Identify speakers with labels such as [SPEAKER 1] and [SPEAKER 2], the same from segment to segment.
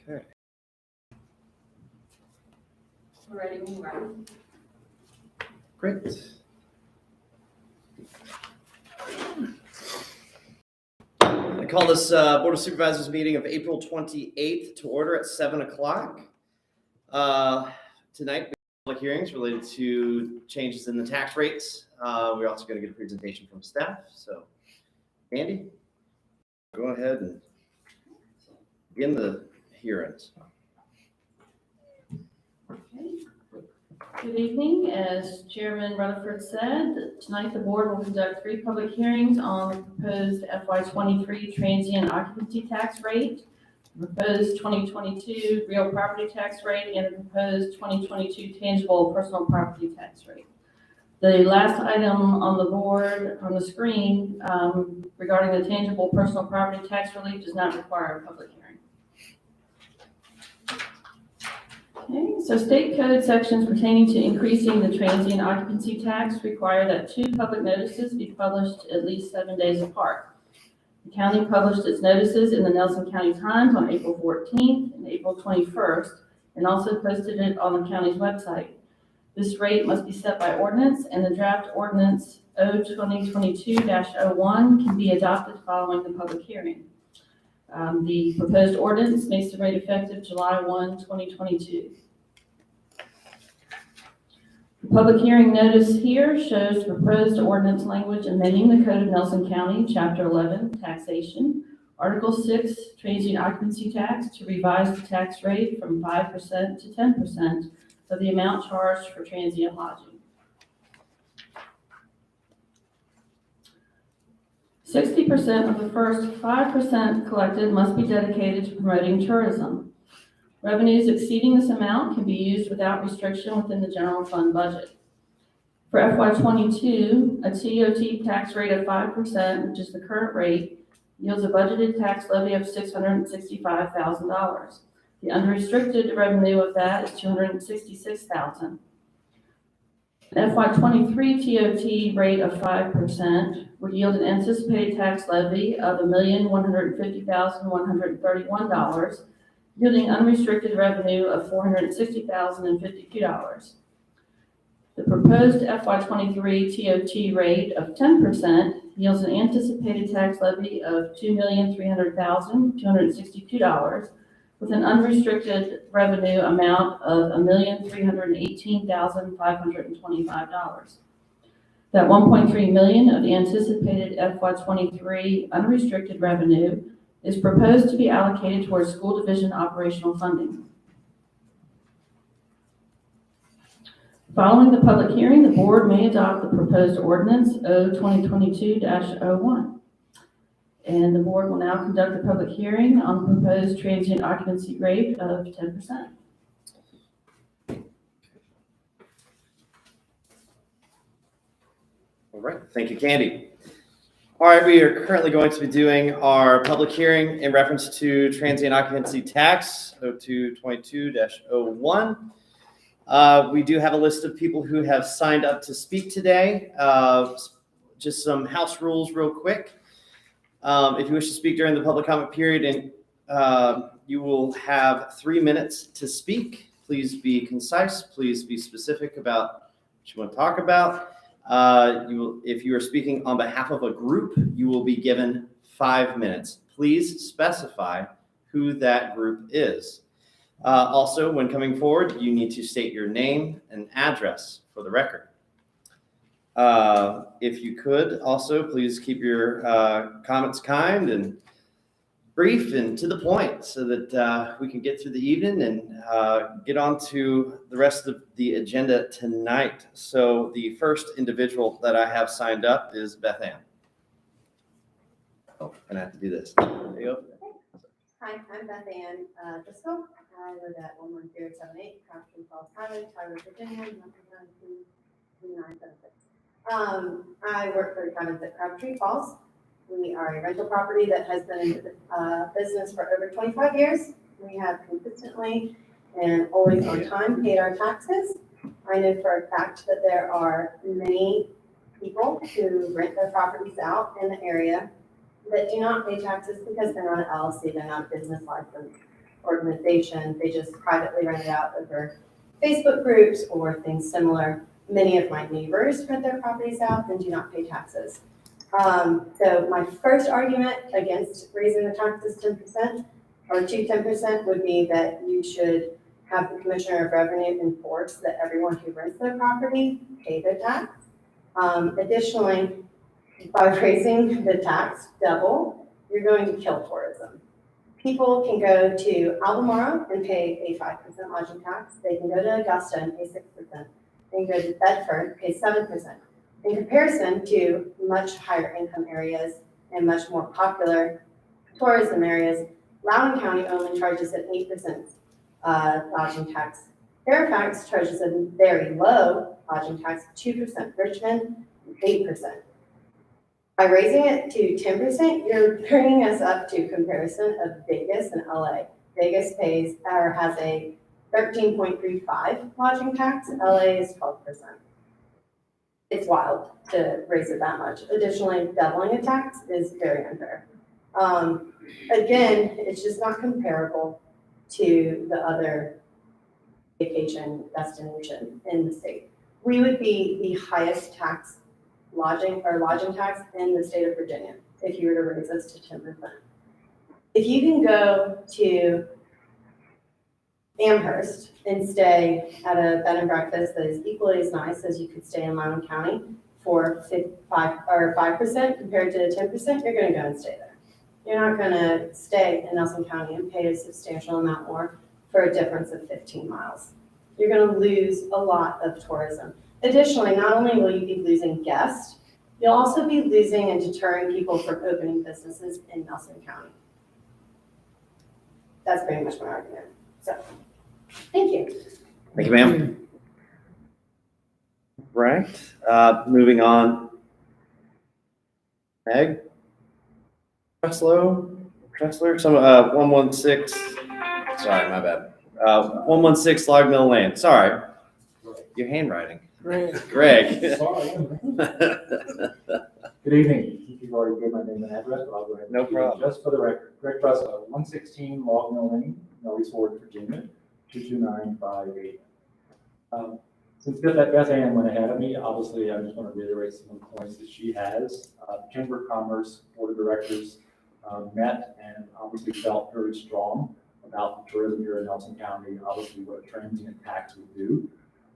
[SPEAKER 1] Okay.
[SPEAKER 2] We're ready when you're ready.
[SPEAKER 1] Great. I call this Board of Supervisors meeting of April 28th to order at 7 o'clock. Tonight, we have public hearings related to changes in the tax rates. We're also going to get a presentation from staff. So, Andy, go ahead and begin the hearings.
[SPEAKER 2] Okay. Good evening. As Chairman Rutherford said, tonight the board will conduct 3 public hearings on the proposed FY23 transient occupancy tax rate, the proposed 2022 real property tax rate, and the proposed 2022 tangible personal property tax rate. The last item on the board on the screen regarding the tangible personal property tax relief does not require a public hearing. Okay, so state code sections pertaining to increasing the transient occupancy tax require that 2 public notices be published at least 7 days apart. The county published its notices in the Nelson County Times on April 14th and April 21st, and also posted it on the county's website. This rate must be set by ordinance, and the draft ordinance O-2022-01 can be adopted following the public hearing. The proposed ordinance makes the rate effective July 1, 2022. The public hearing notice here shows proposed ordinance language amending the Code of Nelson County, Chapter 11, Taxation, Article 6, Transient Occupancy Tax, to revise the tax rate from 5% to 10% of the amount charged for transient lodging. 60% of the first 5% collected must be dedicated to promoting tourism. Revenues exceeding this amount can be used without restriction within the general fund budget. For FY22, a TOT tax rate of 5%, which is the current rate, yields a budgeted tax levy of $665,000. The unrestricted revenue of that is $266,000. FY23 TOT rate of 5% would yield an anticipated tax levy of $1,150,131, yielding unrestricted revenue of $460,052. The proposed FY23 TOT rate of 10% yields an anticipated tax levy of $2,300,262, with an unrestricted revenue amount of $1,318,525. That $1.3 million of the anticipated FY23 unrestricted revenue is proposed to be allocated towards school division operational funding. Following the public hearing, the board may adopt the proposed ordinance O-2022-01. And the board will now conduct a public hearing on the proposed transient occupancy rate of 10%.
[SPEAKER 1] All right, thank you, Candy. All right, we are currently going to be doing our public hearing in reference to transient occupancy tax O-2022-01. We do have a list of people who have signed up to speak today. Just some house rules real quick. If you wish to speak during the public comment period, and you will have 3 minutes to speak. Please be concise. Please be specific about what you want to talk about. If you are speaking on behalf of a group, you will be given 5 minutes. Please specify who that group is. Also, when coming forward, you need to state your name and address for the record. If you could also please keep your comments kind and brief and to the point so that we can get through the evening and get on to the rest of the agenda tonight. So the first individual that I have signed up is Beth Ann. Oh, I'm gonna have to do this. There you go.
[SPEAKER 3] Hi, I'm Beth Ann Driscoll. I live at 11078 Crabtree Falls Highway, Tyler, Virginia, 92976. I work for Cabins at Crabtree Falls. We are a rental property that has been in business for over 25 years. We have consistently and always on time paid our taxes. I know for a fact that there are many people who rent their properties out in the area that do not pay taxes because they're not an LLC, they're not a business license, organization. They just privately rent it out over Facebook groups or things similar. Many of my neighbors rent their properties out and do not pay taxes. So my first argument against raising the taxes 10% or to 10% would be that you should have the Commissioner of Revenue enforce that everyone who rents their property pay their tax. Additionally, by raising the tax double, you're going to kill tourism. People can go to Albemarle and pay a 5% lodging tax. They can go to Augusta and pay 6%. They can go to Bedford, pay 7%. In comparison to much higher income areas and much more popular tourism areas, Loudoun County only charges an 8% lodging tax. Fairfax charges a very low lodging tax, 2%. Richmond, 8%. By raising it to 10%, you're bringing us up to comparison of Vegas and LA. Vegas pays or has a 13.35 lodging tax. LA is 12%. It's wild to raise it that much. Additionally, doubling a tax is very unfair. Again, it's just not comparable to the other vacation destination in the state. We would be the highest tax lodging tax in the state of Virginia if you were to raise us to 10%. If you can go to Amherst and stay at a bed and breakfast that is equally as nice as you could stay in Loudoun County for 5% compared to 10%, you're going to go and stay there. You're not going to stay in Nelson County and pay a substantial amount more for a difference of 15 miles. You're going to lose a lot of tourism. Additionally, not only will you be losing guests, you'll also be losing and deterring people from opening businesses in Nelson County. That's pretty much my argument. So, thank you.
[SPEAKER 1] Thank you, ma'am. Right, moving on. Meg? Tressler, some, 116, sorry, my bad. 116 Log Mill Lane, sorry. Your handwriting. Greg.
[SPEAKER 4] Sorry. Good evening. You've already gave my name and address, but I'll go ahead and
[SPEAKER 1] No problem.
[SPEAKER 4] Just for the record, Greg Trussell, 116 Log Mill Lane, Norris Ford, Virginia, 22958. Since Beth Ann went ahead of me, obviously I just want to reiterate some of the points that she has. The Chamber of Commerce Board of Directors met and obviously felt very strong about the tourism here in Nelson County, obviously what a transient tax would do.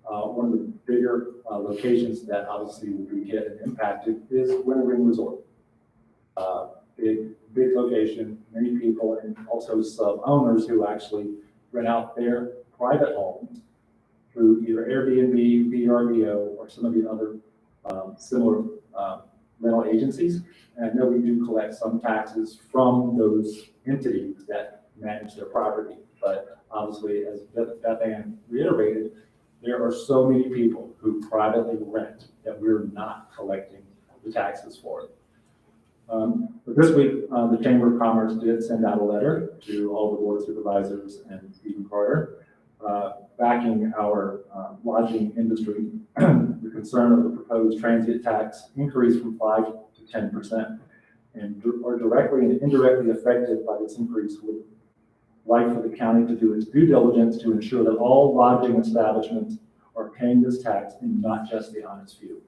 [SPEAKER 4] One of the bigger locations that obviously will be hit and impacted is Winter Ring Resort. Big location, many people, and also some owners who actually rent out their private homes through either Airbnb, VRBO, or some of the other similar rental agencies. And I know we do collect some taxes from those entities that manage their property, but obviously, as Beth Ann reiterated, there are so many people who privately rent that we're not collecting the taxes for. But this week, the Chamber of Commerce did send out a letter to all the board supervisors and Stephen Carter, backing our lodging industry. The concern of the proposed transient tax increase from 5 to 10%, and are directly and indirectly affected by this increase would like for the county to do its due diligence to ensure that all lodging establishments are paying this tax and not just the honest few.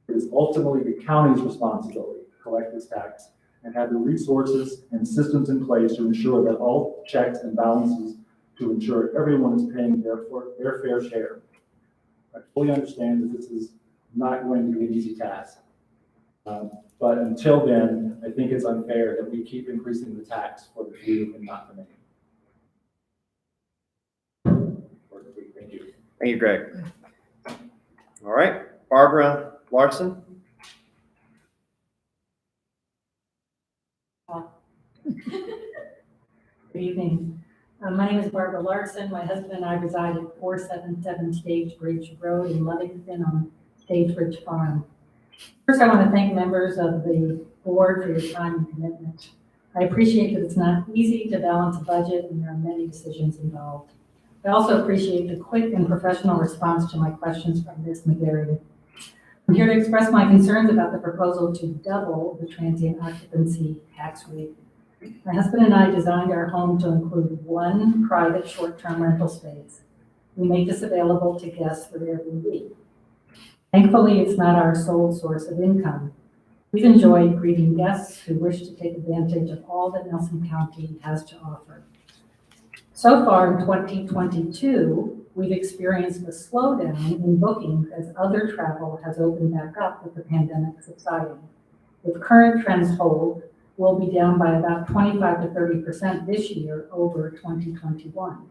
[SPEAKER 4] It is ultimately the county's responsibility to collect this tax and have the resources and systems in place to ensure that all checks and balances to ensure everyone is paying their fair share. I fully understand that this is not going to be an easy task. But until then, I think it's unfair that we keep increasing the tax for the few and not the many. Thank you.
[SPEAKER 1] Thank you, Greg. All right, Barbara Larson.
[SPEAKER 5] Good evening. My name is Barbara Larson. My husband and I reside at 477 Stage Bridge Road in Ludington on Stage Bridge Farm. First, I want to thank members of the board for your time and commitment. I appreciate that it's not easy to balance a budget and there are many decisions involved. I also appreciate the quick and professional response to my questions from Ms. McGarry. I'm here to express my concerns about the proposal to double the transient occupancy tax rate. My husband and I designed our home to include one private short-term rental space. We make this available to guests through Airbnb. Thankfully, it's not our sole source of income. We've enjoyed greeting guests who wish to take advantage of all that Nelson County has to offer. So far in 2022, we've experienced a slowdown in bookings as other travel has opened back up with the pandemic subsiding. If current trends hold, we'll be down by about 25 to 30% this year over 2021.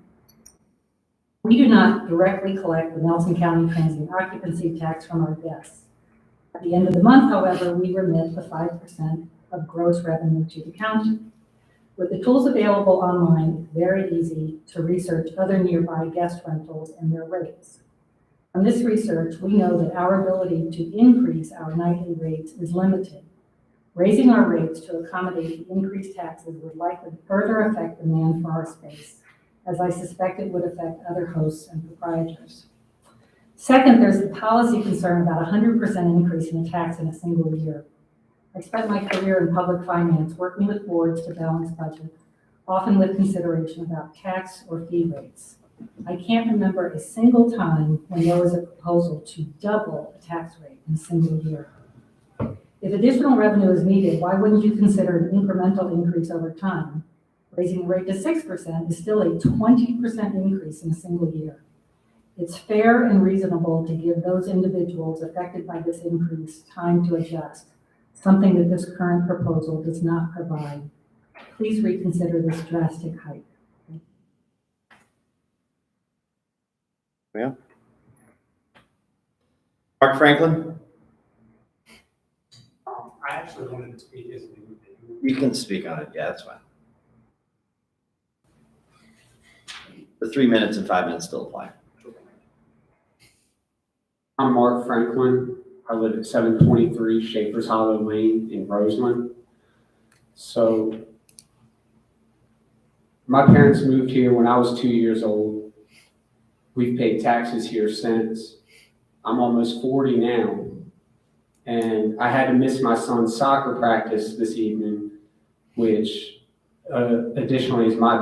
[SPEAKER 5] We do not directly collect the Nelson County transient occupancy tax from our guests. At the end of the month, however, we remit the 5% of gross revenue to the county. With the tools available online, it's very easy to research other nearby guest rentals and their rates. From this research, we know that our ability to increase our nightly rates is limited. Raising our rates to accommodate the increased taxes would likely further affect demand for our space, as I suspect it would affect other hosts and proprietors. Second, there's the policy concern about 100% increase in a tax in a single year. I spent my career in public finance working with boards to balance budgets, often with consideration about tax or fee rates. I can't remember a single time when there was a proposal to double a tax rate in a single year. If additional revenue is needed, why wouldn't you consider an incremental increase over time? Raising the rate to 6% is still a 20% increase in a single year. It's fair and reasonable to give those individuals affected by this increase time to adjust, something that this current proposal does not provide. Please reconsider this drastic hike.
[SPEAKER 1] Yeah. Mark Franklin,
[SPEAKER 6] I actually wanted to speak as an individual.
[SPEAKER 1] you can speak on it. Yeah, that's fine. The 3 minutes and 5 minutes still apply.
[SPEAKER 6] I'm Mark Franklin. I live at 723 Schaefer's Hollow Lane in Roseland. So my parents moved here when I was 2 years old. We've paid taxes here since. I'm almost 40 now. And I had to miss my son's soccer practice this evening, which additionally is my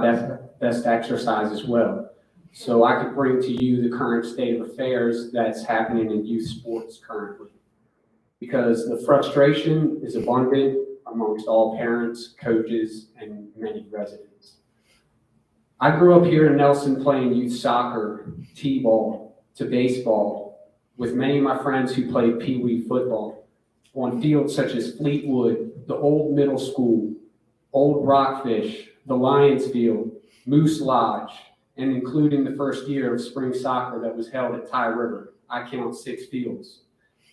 [SPEAKER 6] best exercise as well. So I could bring to you the current state of affairs that's happening in youth sports currently. Because the frustration is abundant amongst all parents, coaches, and many residents. I grew up here in Nelson playing youth soccer, t-ball, to baseball, with many of my friends who played pee-wee football on fields such as Fleetwood, the old middle school, Old Rockfish, the Lions Field, Moose Lodge, and including the first year of spring soccer that was held at Ty River. I count 6 fields.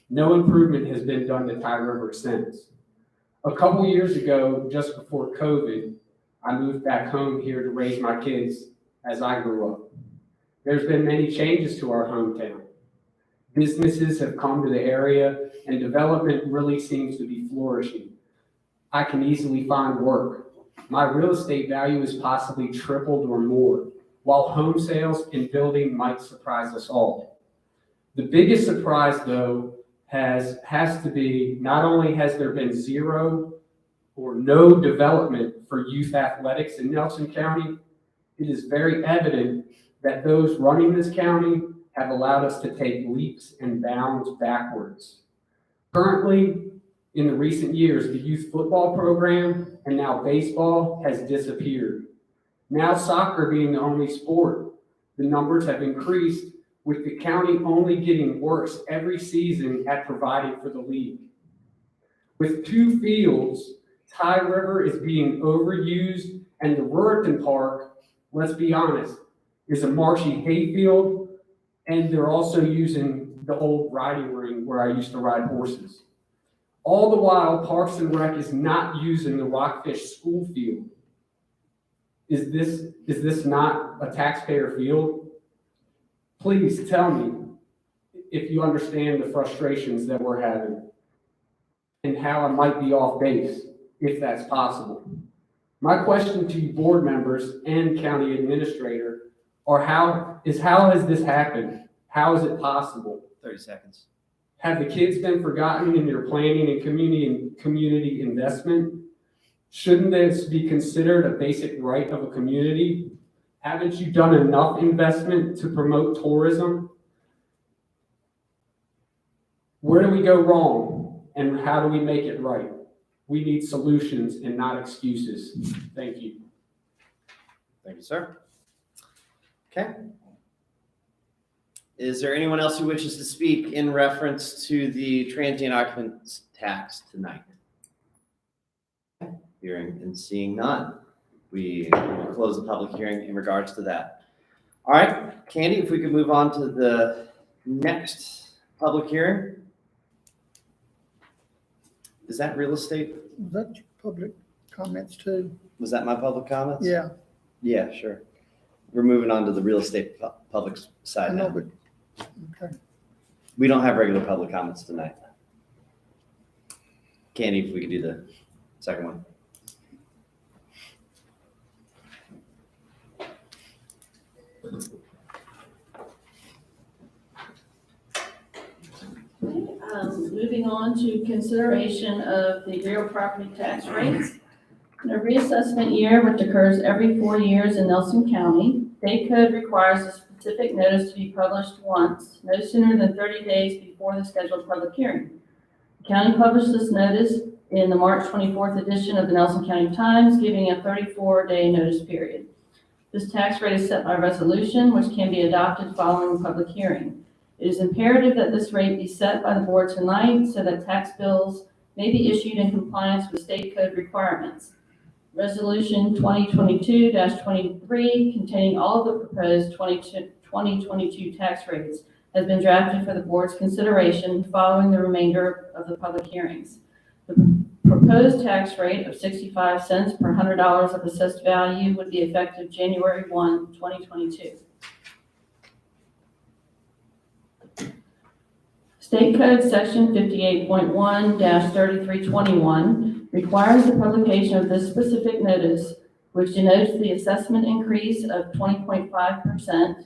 [SPEAKER 6] No improvement has been done to Ty River since. A couple years ago, just before COVID, I moved back home here to raise my kids as I grew up. There's been many changes to our hometown. Businesses have come to the area and development really seems to be flourishing. I can easily find work. My real estate value is possibly tripled or more, while home sales and building might surprise us all. The biggest surprise, though, has to be not only has there been zero or no development for youth athletics in Nelson County, it is very evident that those running this county have allowed us to take leaps and bounds backwards. Currently, in the recent years, the youth football program and now baseball has disappeared. Now soccer being the only sport, the numbers have increased, with the county only getting worse every season at providing for the league. With 2 fields, Ty River is being overused, and the Ruritan Park, let's be honest, is a marshy hayfield, and they're also using the old riding ring where I used to ride horses. All the while, Parks and Rec is not using the Rockfish school field. Is this not a taxpayer field? Please tell me if you understand the frustrations that we're having and how I might be off base, if that's possible. My question to you board members and county administrator are how has this happened? How is it possible?
[SPEAKER 1] 30 seconds.
[SPEAKER 6] Have the kids been forgotten in your planning and community investment? Shouldn't this be considered a basic right of a community? Haven't you done enough investment to promote tourism? Where do we go wrong and how do we make it right? We need solutions and not excuses. Thank you.
[SPEAKER 1] Thank you, sir. Okay. Is there anyone else who wishes to speak in reference to the transient occupants tax tonight? Hearing and seeing none, we will close the public hearing in regards to that. All right, Candy, if we could move on to the next public hearing. Is that real estate?
[SPEAKER 7] Was that your public comments too?
[SPEAKER 1] Was that my public comments?
[SPEAKER 7] Yeah,
[SPEAKER 1] Yeah, sure. We're moving on to the real estate public
[SPEAKER 7] I
[SPEAKER 1] side
[SPEAKER 7] know,
[SPEAKER 1] now.
[SPEAKER 7] but, okay.
[SPEAKER 1] We don't have regular public comments tonight. Candy, if we could do the second one.
[SPEAKER 2] Moving on to consideration of the real property tax rates. In a reassessment year, which occurs every 4 years in Nelson County, state code requires a specific notice to be published once, no sooner than 30 days before the scheduled public hearing. The county published this notice in the March 24th edition of the Nelson County Times, giving a 34-day notice period. This tax rate is set by resolution, which can be adopted following a public hearing. It is imperative that this rate be set by the board tonight so that tax bills may be issued in compliance with state code requirements. Resolution 2022-23, containing all of the proposed 2022 tax rates, has been drafted for the board's consideration following the remainder of the public hearings. The proposed tax rate of 65 cents per $100 of assessed value would be effective January 1, 2022. State Code Section 58.1-3321 requires the publication of this specific notice, which denotes the assessment increase of 20.5%,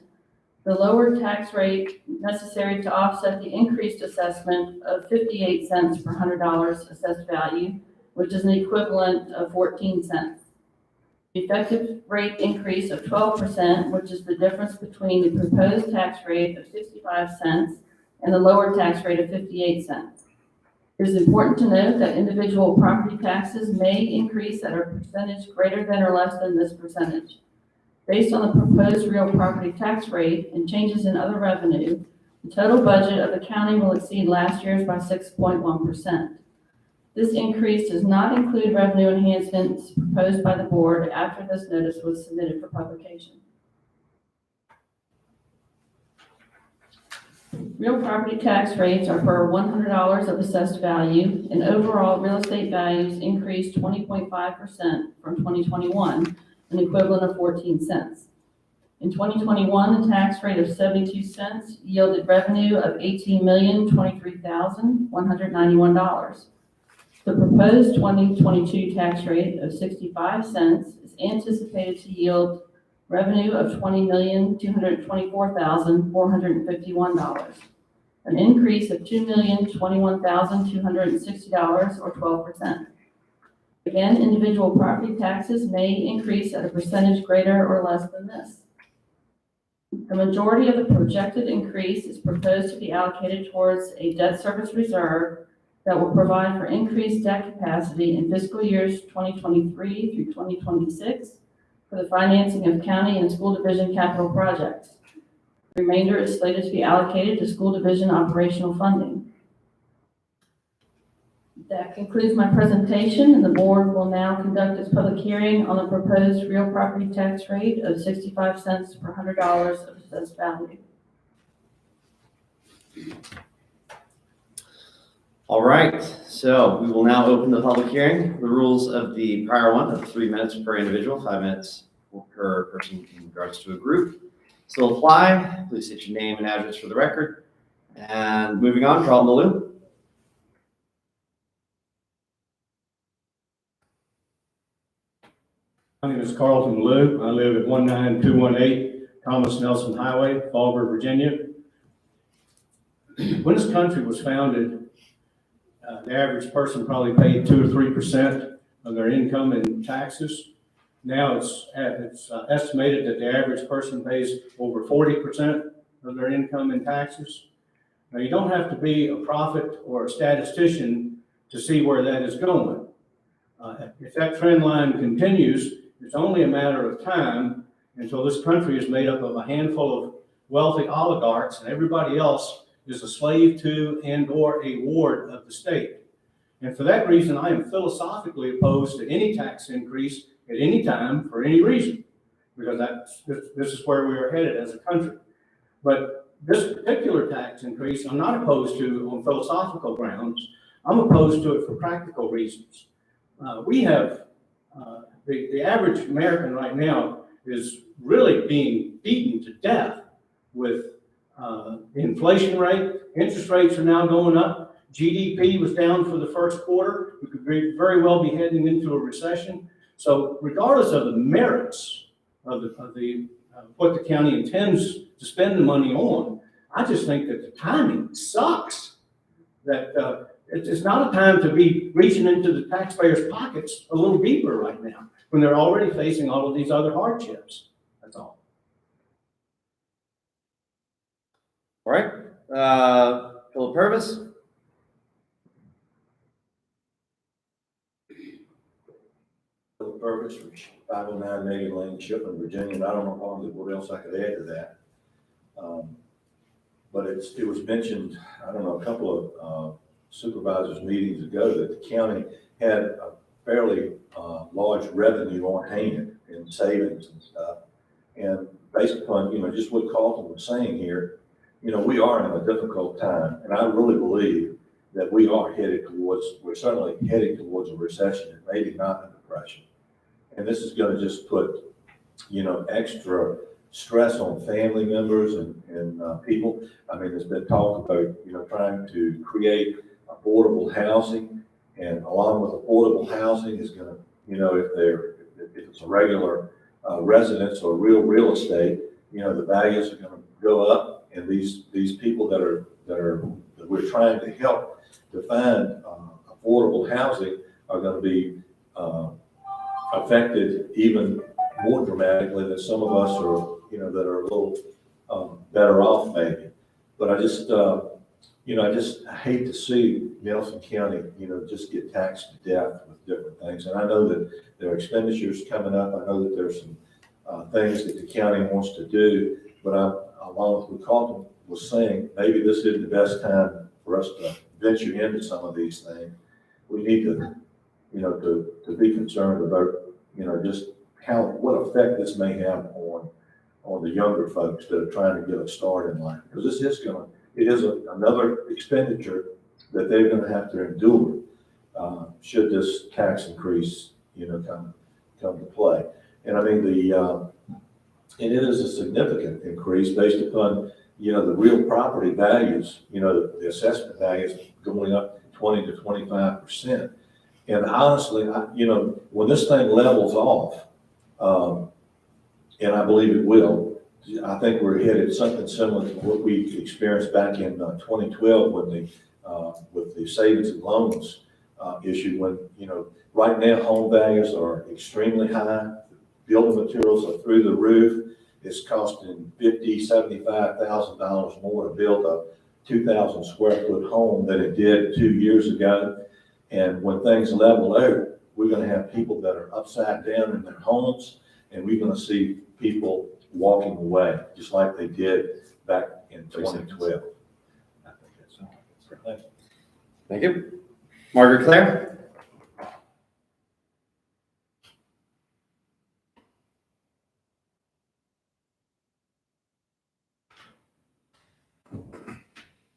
[SPEAKER 2] the lower tax rate necessary to offset the increased assessment of 58 cents per $100 assessed value, which is an equivalent of 14 cents. The effective rate increase of 12%, which is the difference between the proposed tax rate of 65 cents and the lower tax rate of 58 cents. It is important to note that individual property taxes may increase at a percentage greater than or less than this percentage. Based on the proposed real property tax rate and changes in other revenue, the total budget of the county will exceed last year's by 6.1%. This increase does not include revenue enhancements proposed by the board after this notice was submitted for publication. Real property tax rates are for $100 of assessed value, and overall real estate values increased 20.5% from 2021, an equivalent of 14 cents. In 2021, the tax rate of 72 cents yielded revenue of $18,023,191. The proposed 2022 tax rate of 65 cents is anticipated to yield revenue of $20,224,451, an increase of $2,021,260 or 12%. Again, individual property taxes may increase at a percentage greater or less than this. The majority of the projected increase is proposed to be allocated towards a debt service reserve that will provide for increased debt capacity in fiscal years 2023 through 2026 for the financing of county and school division capital projects. The remainder is slated to be allocated to school division operational funding. That concludes my presentation, and the board will now conduct its public hearing on the proposed real property tax rate of 65 cents per $100 of assessed value.
[SPEAKER 1] All right, so we will now open the public hearing. The rules of the prior one of 3 minutes per individual, 5 minutes per person in regards to a group still apply. Please state your name and address for the record. And moving on, Carl Malou.
[SPEAKER 8] My name is Carlton Lou. I live at 19218 Thomas Nelson Highway, Fallbrook, Virginia. When this country was founded, the average person probably paid 2 or 3% of their income in taxes. Now it's estimated that the average person pays over 40% of their income in taxes. Now, you don't have to be a prophet or a statistician to see where that is going. If that trend line continues, it's only a matter of time until this country is made up of a handful of wealthy oligarchs and everybody else is a slave to and or a ward of the state. And for that reason, I am philosophically opposed to any tax increase at any time for any reason, because this is where we are headed as a country. But this particular tax increase, I'm not opposed to on philosophical grounds. I'm opposed to it for practical reasons. We have, the average American right now is really being beaten to death with inflation rate. Interest rates are now going up. GDP was down for the first quarter. We could very well be heading into a recession. So regardless of the merits of what the county intends to spend the money on, I just think that the timing sucks. That it's not a time to be reaching into the taxpayers' pockets a little deeper right now when they're already facing all of these other hardships. That's all.
[SPEAKER 1] All right, Philip Purvis.
[SPEAKER 9] Philip Purvis from 509 Megan Lane, Shipman, Virginia, and I don't know what else I could add to that. But it was mentioned, I don't know, a couple of supervisors meetings ago that the county had a fairly large revenue on hand in savings and stuff. And based upon, just what Carlton was saying here, we are in a difficult time. And I really believe that we're certainly headed towards a recession and maybe not a depression. And this is going to just put, extra stress on family members and people. I mean, there's been talk about, trying to create affordable housing, and along with affordable housing is going to, if it's a regular residence or real estate, the values are going to go up, and these people that we're trying to help to find affordable housing are going to be affected even more dramatically than some of us are, that are a little better off maybe. But I just hate to see Nelson County, just get taxed to death with different things. And I know that there are expenditures coming up. I know that there's some things that the county wants to do, but along with what Carlton was saying, maybe this isn't the best time for us to venture into some of these things. We need to, to be concerned about, just what effect this may have on the younger folks that are trying to get a start in life. Because it is another expenditure that they're going to have to endure should this tax increase, come to play. And I mean, and it is a significant increase based upon, the real property values, the assessment values going up 20 to 25%. And honestly, when this thing levels off, and I believe it will, I think we're headed something similar to what we experienced back in 2012 when with the savings and loans issue, when, right now home values are extremely high. Building materials are through the roof. It's costing $50,000, $75,000 more to build a 2,000 square foot home than it did 2 years ago. And when things level out, we're going to have people that are upside down in their homes, and we're going to see people walking away, just like they did back in 2012. I think that's all.
[SPEAKER 1] Thank you. Margaret Claire.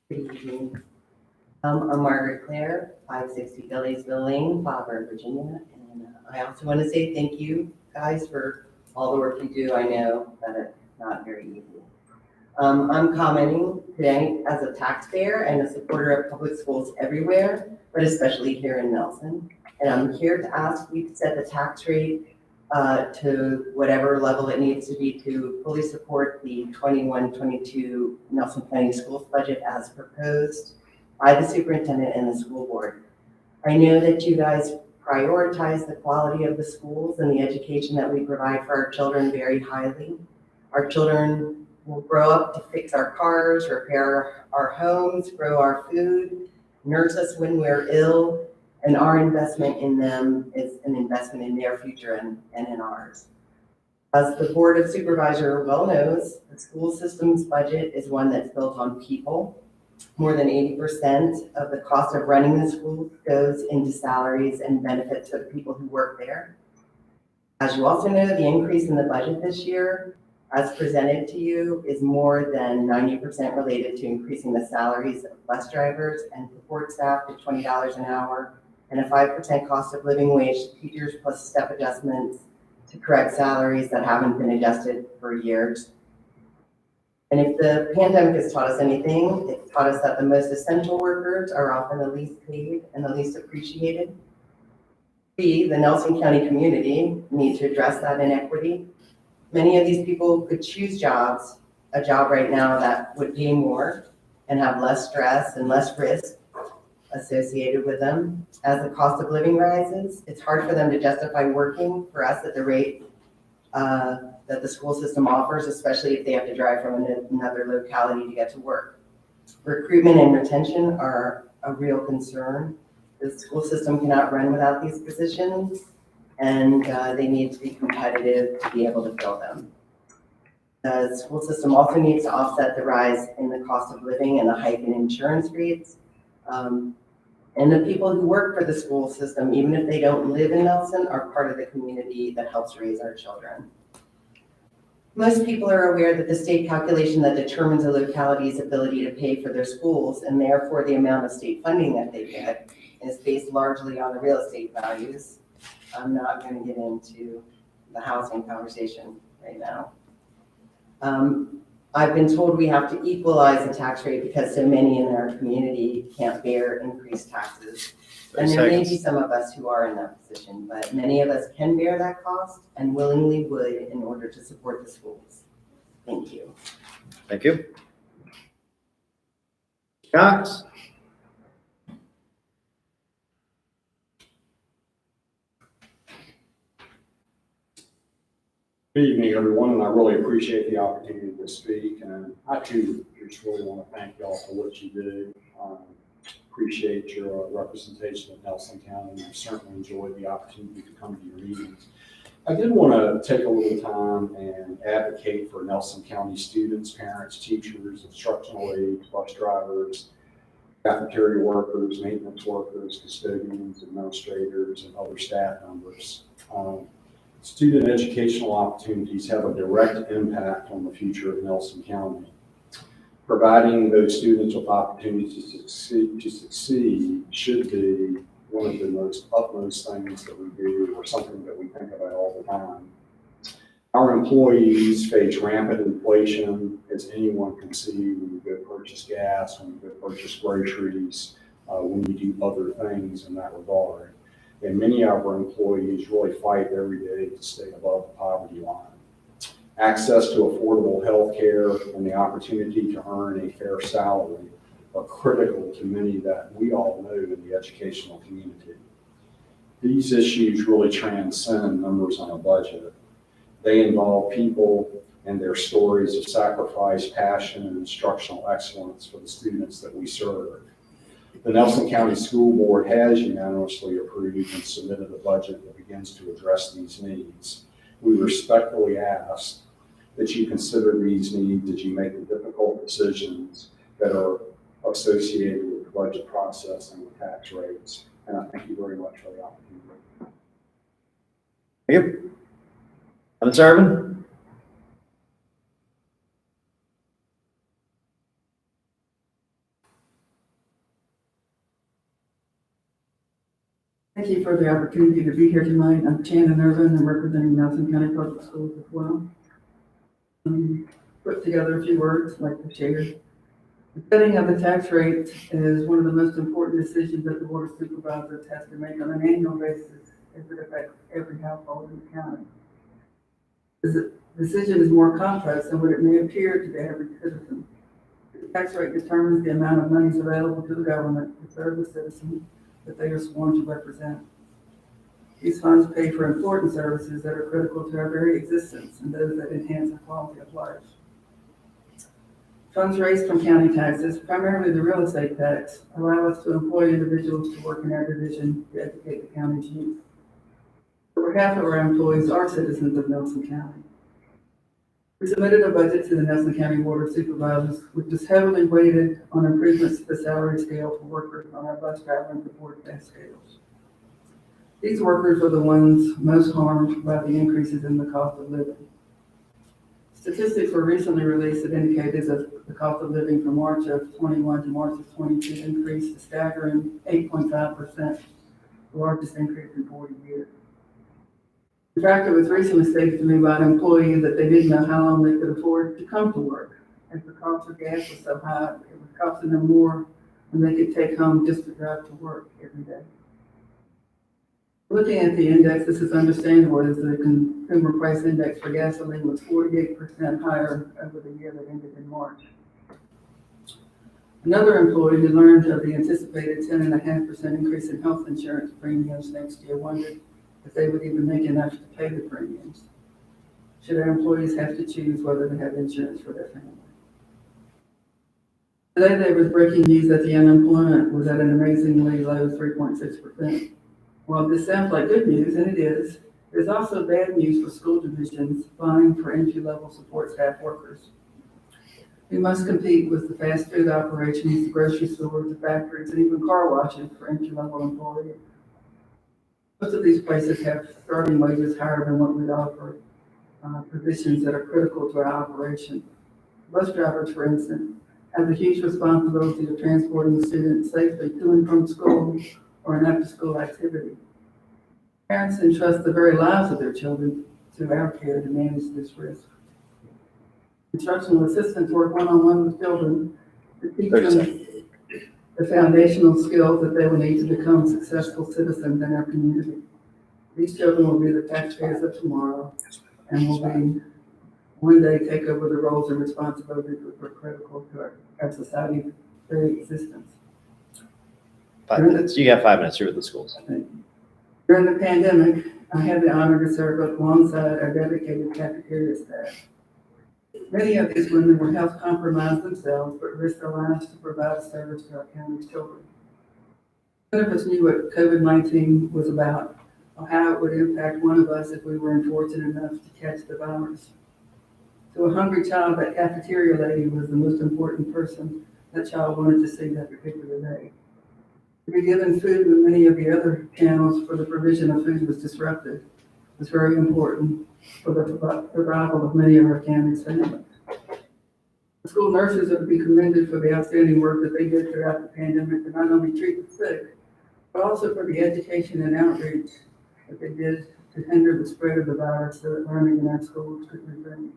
[SPEAKER 10] Good evening. I'm Margaret Claire, 560 Billiesville Lane, Fauquier, Virginia. And I also want to say thank you guys for all the work you do. I know that it's not very easy. I'm commenting today as a taxpayer and a supporter of public schools everywhere, but especially here in Nelson. And I'm here to ask you to set the tax rate to whatever level it needs to be to fully support the 21-22 Nelson Planning Schools budget as proposed by the superintendent and the school board. I know that you guys prioritize the quality of the schools and the education that we provide for our children very highly. Our children will grow up to fix our cars, repair our homes, grow our food, nurse us when we're ill, and our investment in them is an investment in their future and in ours. As the Board of Supervisors well knows, the school system's budget is one that's built on people. More than 80% of the cost of running the school goes into salaries and benefits for the people who work there. As you also know, the increase in the budget this year, as presented to you, is more than 90% related to increasing the salaries of bus drivers and support staff to $20 an hour, and a 5% cost of living wage to teachers plus step adjustments to correct salaries that haven't been adjusted for years. And if the pandemic has taught us anything, it's taught us that the most essential workers are often the least paid and the least appreciated. We, the Nelson County community, need to address that inequity. Many of these people could choose a job right now that would pay more and have less stress and less risk associated with them. As the cost of living rises, it's hard for them to justify working for us at the rate that the school system offers, especially if they have to drive from another locality to get to work. Recruitment and retention are a real concern. The school system cannot run without these positions, and they need to be competitive to be able to fill them. The school system also needs to offset the rise in the cost of living and the hike in insurance rates. And the people who work for the school system, even if they don't live in Nelson, are part of the community that helps raise our children. Most people are aware that the state calculation that determines a locality's ability to pay for their schools, and therefore the amount of state funding that they get, is based largely on the real estate values. I'm not going to get into the housing conversation right now. I've been told we have to equalize the tax rate because so many in our community can't bear increased taxes. And there may be some of us who are in that position, but many of us can bear that cost and willingly would in order to support the schools. Thank you.
[SPEAKER 1] Thank you. Cox?
[SPEAKER 11] Good evening, everyone, and I really appreciate the opportunity to speak. And I too just really want to thank y'all for what you do. Appreciate your representation of Nelson County, and I've certainly enjoyed the opportunity to come to your meetings. I did want to take a little time and advocate for Nelson County students, parents, teachers, instructional aides, bus drivers, cafeteria workers, maintenance workers, custodians, administrators, and other staff members. Student educational opportunities have a direct impact on the future of Nelson County. Providing those students with opportunities to succeed should be one of the utmost things that we do, or something that we think about all the time. Our employees face rampant inflation, as anyone can see when you go purchase gas, when you go purchase groceries, when you do other things in that regard. And many of our employees really fight every day to stay above the poverty line. Access to affordable health care and the opportunity to earn a fair salary are critical to many that we all know in the educational community. These issues really transcend numbers on a budget. They involve people and their stories of sacrifice, passion, and instructional excellence for the students that we serve. The Nelson County School Board has unanimously approved and submitted a budget that begins to address these needs. We respectfully ask that you consider these needs as you make the difficult decisions that are associated with the budget process and the tax rates. And I thank you very much for the opportunity.
[SPEAKER 1] Thank you. Ms. Urban?
[SPEAKER 12] Thank you for the opportunity to be here tonight. I'm Shannon Irvin. I'm representing Nelson County Public Schools as well. Put together a few words I'd like to share. The setting of the tax rate is one of the most important decisions that the Board of Supervisors has to make on an annual basis as it affects every household in the county. This decision is more complex than what it may appear to the average citizen. The tax rate determines the amount of money available to the government to serve the citizens that they are sworn to represent. These funds pay for important services that are critical to our very existence and those that enhance our quality of life. Funds raised from county taxes, primarily the real estate tax, allow us to employ individuals to work in our division to educate the county's youth. Over half of our employees are citizens of Nelson County. We submitted a budget to the Nelson County Board of Supervisors, which is heavily weighted on improvements to the salary scale for workers on our bus driver and support task scales. These workers are the ones most harmed by the increases in the cost of living. Statistics were recently released that indicated that the cost of living from March of 21 to March of 22 increased a staggering 8.5%, the largest increase in 40 years. In fact, it was recently stated to me by an employee that they didn't know how long they could afford to come to work. As the cost of gas was so high, it was costing them more than they could take home just to drive to work every day. Looking at the index, this is understandable as the consumer price index for gasoline was 48% higher over the year that ended in March. Another employee who learned of the anticipated 10.5% increase in health insurance premiums next year wondered if they would even make enough to pay the premiums. Should our employees have to choose whether to have insurance for their family? Today there was breaking news that the unemployment was at an amazingly low 3.6%. While this sounds like good news, and it is, there's also bad news for school divisions vying for entry-level support staff workers. We must compete with the fast food operations, the grocery stores, the factories, and even car washes for entry-level employees. Most of these places have starting wages higher than what we offer, positions that are critical to our operation. Bus drivers, for instance, have the huge responsibility of transporting students safely to and from school or an after-school activity. Parents entrust the very lives of their children to our care to manage this risk. Instructional assistants work one-on-one with children to teach them the foundational skills that they will need to become successful citizens in our community. These children will be the taxpayers of tomorrow and will be one day take over the roles and responsibilities that are critical to our society's very existence.
[SPEAKER 1] 5 minutes. You got 5 minutes here with the schools.
[SPEAKER 12] During the pandemic, I had the honor to serve alongside our dedicated cafeteria staff. Many of these women were health compromised themselves, but risked their lives to provide service to our county's children. None of us knew what COVID-19 was about or how it would impact one of us if we were unfortunate enough to catch the virus. To a hungry child, that cafeteria lady was the most important person that child wanted to see that particular day. To be given food when many of the other channels for the provision of food was disrupted was very important for the survival of many of our county's families. The school nurses are to be commended for the outstanding work that they did throughout the pandemic to not only treat the sick, but also for the education and outreach that they did to hinder the spread of the virus so that learning in our schools could resume.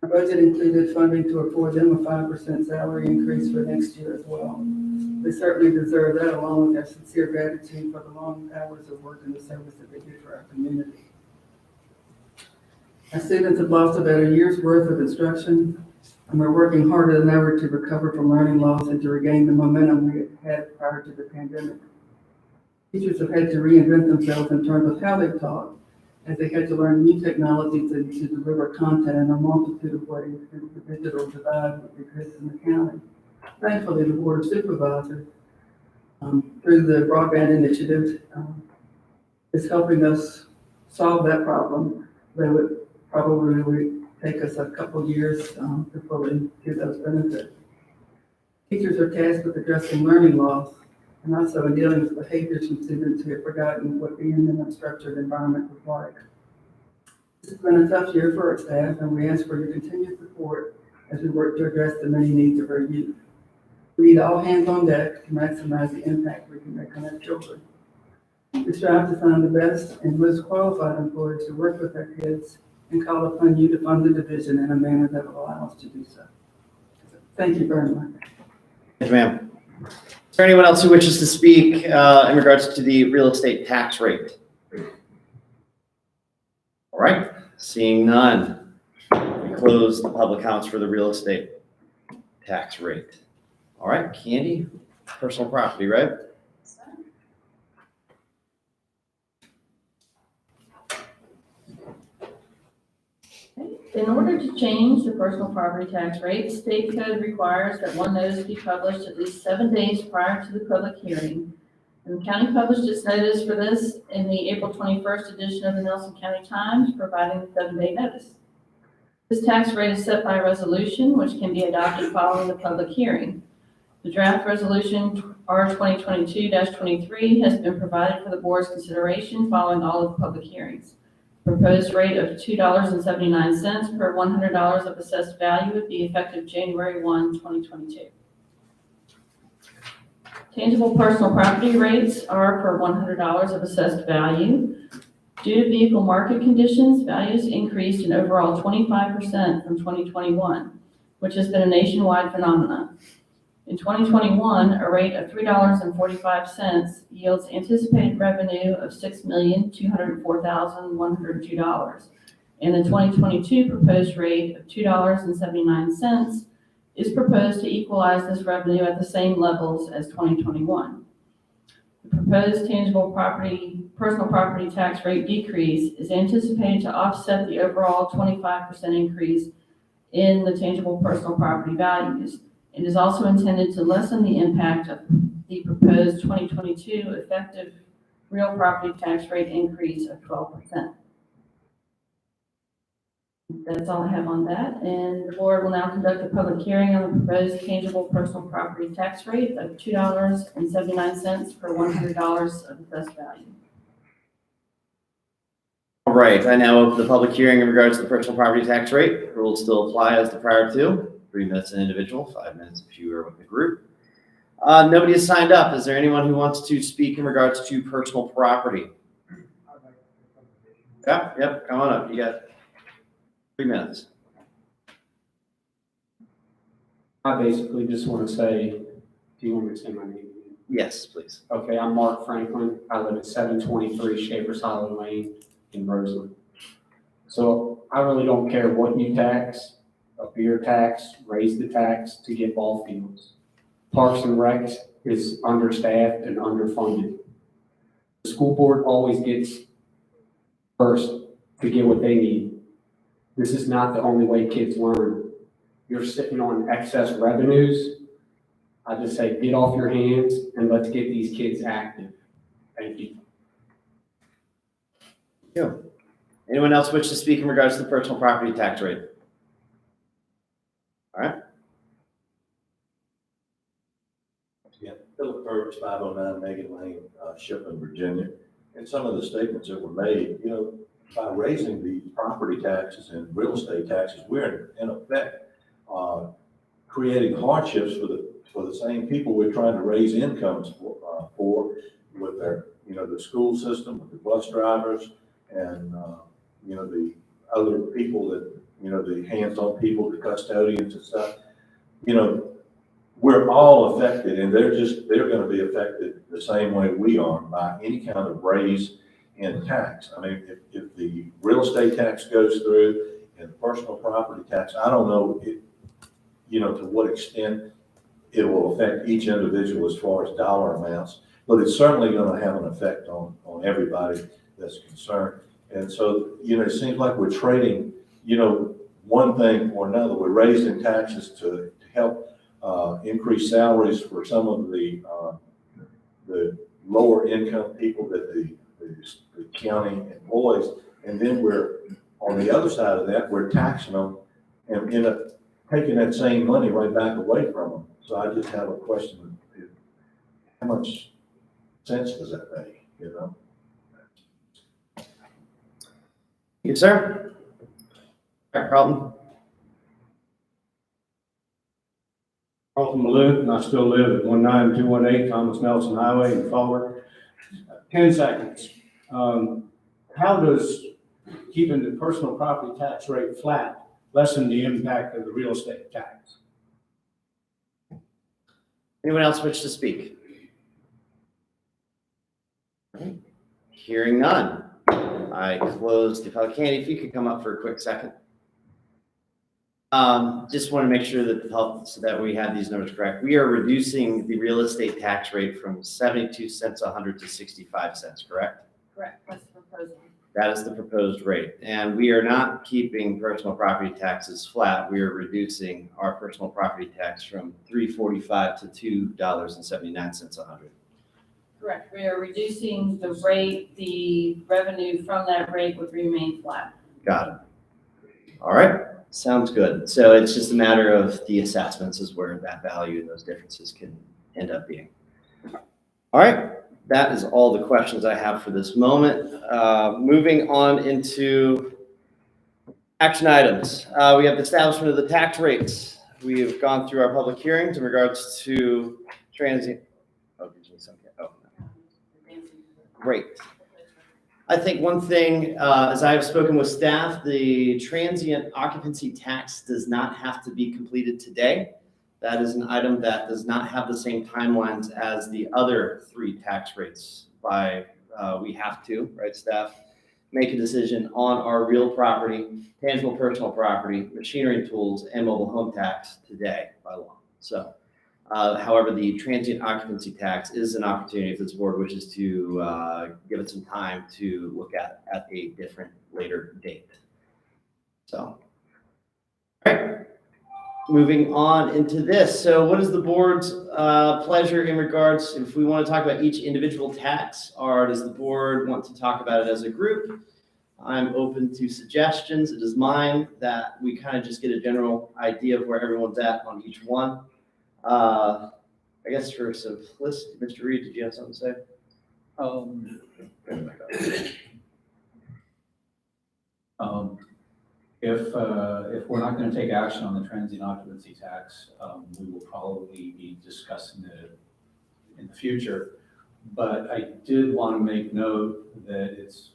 [SPEAKER 12] Our budget included funding to afford them a 5% salary increase for next year as well. They certainly deserve that, along with our sincere gratitude for the long hours of work and the service that they did for our community. Our students have lost about a year's worth of instruction, and we're working harder than ever to recover from learning loss and to regain the momentum we had prior to the pandemic. Teachers have had to reinvent themselves in terms of how they taught, as they had to learn new technologies to deliver content in a multitude of ways through the digital divide that exists in the county. Thankfully, the Board of Supervisors, through the broadband initiative, is helping us solve that problem, though it probably will take us a couple of years to fully get those benefits. Teachers are tasked with addressing learning loss and also in dealing with behaviors from students who have forgotten what being in an unstructured environment was like. This has been a tough year for our staff, and we ask for your continued support as we work to address the many needs of our youth. We need all hands on deck to maximize the impact we can make on our children. We strive to find the best and most qualified employees to work with our kids and call upon you to fund the division in a manner that will allow us to do so. Thank you very much.
[SPEAKER 1] Yes, ma'am. Is there anyone else who wishes to speak in regards to the real estate tax rate? All right, seeing none, we close the public comments for the real estate tax rate. All right, Candy, personal property, right?
[SPEAKER 2] In order to change the personal property tax rate, state code requires that one notice be published at least 7 days prior to the public hearing. And the county published its notice for this in the April 21st edition of the Nelson County Times, providing the 7-day notice. This tax rate is set by resolution, which can be adopted following the public hearing. The draft resolution R 2022-23 has been provided for the board's consideration following all of the public hearings. Proposed rate of $2.79 per $100 of assessed value would be effective January 1, 2022. Tangible personal property rates are for $100 of assessed value. Due to vehicle market conditions, values increased an overall 25% from 2021, which has been a nationwide phenomenon. In 2021, a rate of $3.45 yields anticipated revenue of $6,204,102. And the 2022 proposed rate of $2.79 is proposed to equalize this revenue at the same levels as 2021. The proposed personal property tax rate decrease is anticipated to offset the overall 25% increase in the tangible personal property values. It is also intended to lessen the impact of the proposed 2022 effective real property tax rate increase of 12%. That's all I have on that, and the board will now conduct a public hearing on the proposed tangible personal property tax rate of $2.79 per $100 of assessed value.
[SPEAKER 1] All right, I now open the public hearing in regards to the personal property tax rate. Rules still apply as the prior two. 3 minutes an individual, 5 minutes if you are with the group. Nobody has signed up. Is there anyone who wants to speak in regards to personal property? Yep, come on up. You got 3 minutes.
[SPEAKER 6] I basically just want to say, do you want me to say my name again?
[SPEAKER 1] Yes, please.
[SPEAKER 6] Okay, I'm Mark Franklin. I live at 723 Shavers Hollow Lane in Roseland. So I really don't care what you tax, a beer tax, raise the tax to get ball fields. Parks and Recs is understaffed and underfunded. The school board always gets first to get what they need. This is not the only way kids learn. You're sitting on excess revenues. I just say, get off your hands and let's get these kids active. Thank you.
[SPEAKER 1] Yeah. Anyone else wish to speak in regards to the personal property tax rate? All right.
[SPEAKER 9] Yeah, Philip Purvis, 509 Megan Lane, Shipman, Virginia. And some of the statements that were made, by raising the property taxes and real estate taxes, we're in effect creating hardships for the same people we're trying to raise incomes for with their, the school system, with the bus drivers, and the other people that, the hands-on people, the custodians and stuff. We're all affected, and they're going to be affected the same way we are by any kind of raise in tax. I mean, if the real estate tax goes through and the personal property tax, I don't know, to what extent it will affect each individual as far as dollar amounts, but it's certainly going to have an effect on everybody that's concerned. And so, it seems like we're trading, one thing for another. We're raising taxes to help increase salaries for some of the lower income people that the county employs, and then we're on the other side of that, we're taxing them and end up taking that same money right back away from them. So I just have a question: how much sense does that make?
[SPEAKER 1] Yes, sir. Got a problem?
[SPEAKER 8] Carlton Malou, and I still live at 19218 Thomas Nelson Highway in Fallbrook. 10 seconds. How does keeping the personal property tax rate flat lessen the impact of the real estate tax?
[SPEAKER 1] Anyone else wish to speak? Okay. Hearing none. I closed the public. Candy, if you could come up for a quick second. Just want to make sure that so that we have these numbers correct. We are reducing the real estate tax rate from 72 cents a hundred to 65 cents, correct?
[SPEAKER 2] Correct, that's the proposal.
[SPEAKER 1] That is the proposed rate. And we are not keeping personal property taxes flat. We are reducing our personal property tax from $3.45 to $2.79 a hundred.
[SPEAKER 2] Correct. We are reducing the rate. The revenue from that rate would remain flat.
[SPEAKER 1] Got it. All right, sounds good. So it's just a matter of the assessments is where that value and those differences can end up being. All right, that is all the questions I have for this moment. Moving on into action items. We have the establishment of the tax rates. We have gone through our public hearings in regards to transient. Oh, did you say something? Oh, no. Great. I think one thing, as I have spoken with staff, the transient occupancy tax does not have to be completed today. That is an item that does not have the same timelines as the other 3 tax rates. We have to, right, staff, make a decision on our real property, tangible personal property, machinery and tools, and mobile home tax today by law. So, however, the transient occupancy tax is an opportunity if this board wishes to give it some time to look at a different later date. So, all right. Moving on into this. So what is the board's pleasure in regards, if we want to talk about each individual tax, or does the board want to talk about it as a group? I'm open to suggestions. It is mine that we kind of just get a general idea of where everyone's at on each one. I guess for simplicity, Mr. Reed, did you have something to say?
[SPEAKER 13] If we're not going to take action on the transient occupancy tax, we will probably be discussing it in the future. But I did want to make note that it's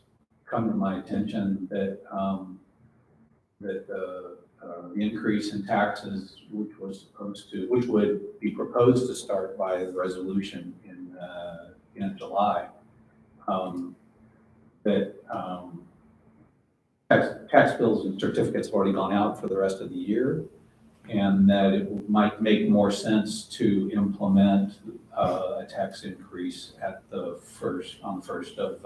[SPEAKER 13] come to my attention that the increase in taxes, which would be proposed to start by the resolution in July, tax bills and certificates have already gone out for the rest of the year, and that it might make more sense to implement a tax increase on the first of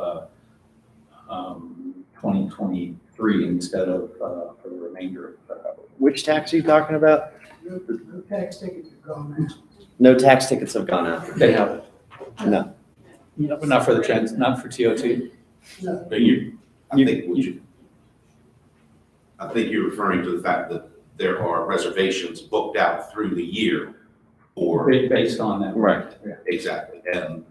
[SPEAKER 13] 2023 instead of for the remainder of
[SPEAKER 1] Which tax are you talking about?
[SPEAKER 7] No tax tickets have gone out.
[SPEAKER 1] No tax tickets have gone out.
[SPEAKER 13] They haven't.
[SPEAKER 1] No.
[SPEAKER 13] But not for the not for TOT.
[SPEAKER 7] No.
[SPEAKER 14] I think you're referring to the fact that there are reservations booked out through the year for.
[SPEAKER 13] Based on that.
[SPEAKER 1] Right.
[SPEAKER 13] Yeah.
[SPEAKER 14] Exactly. And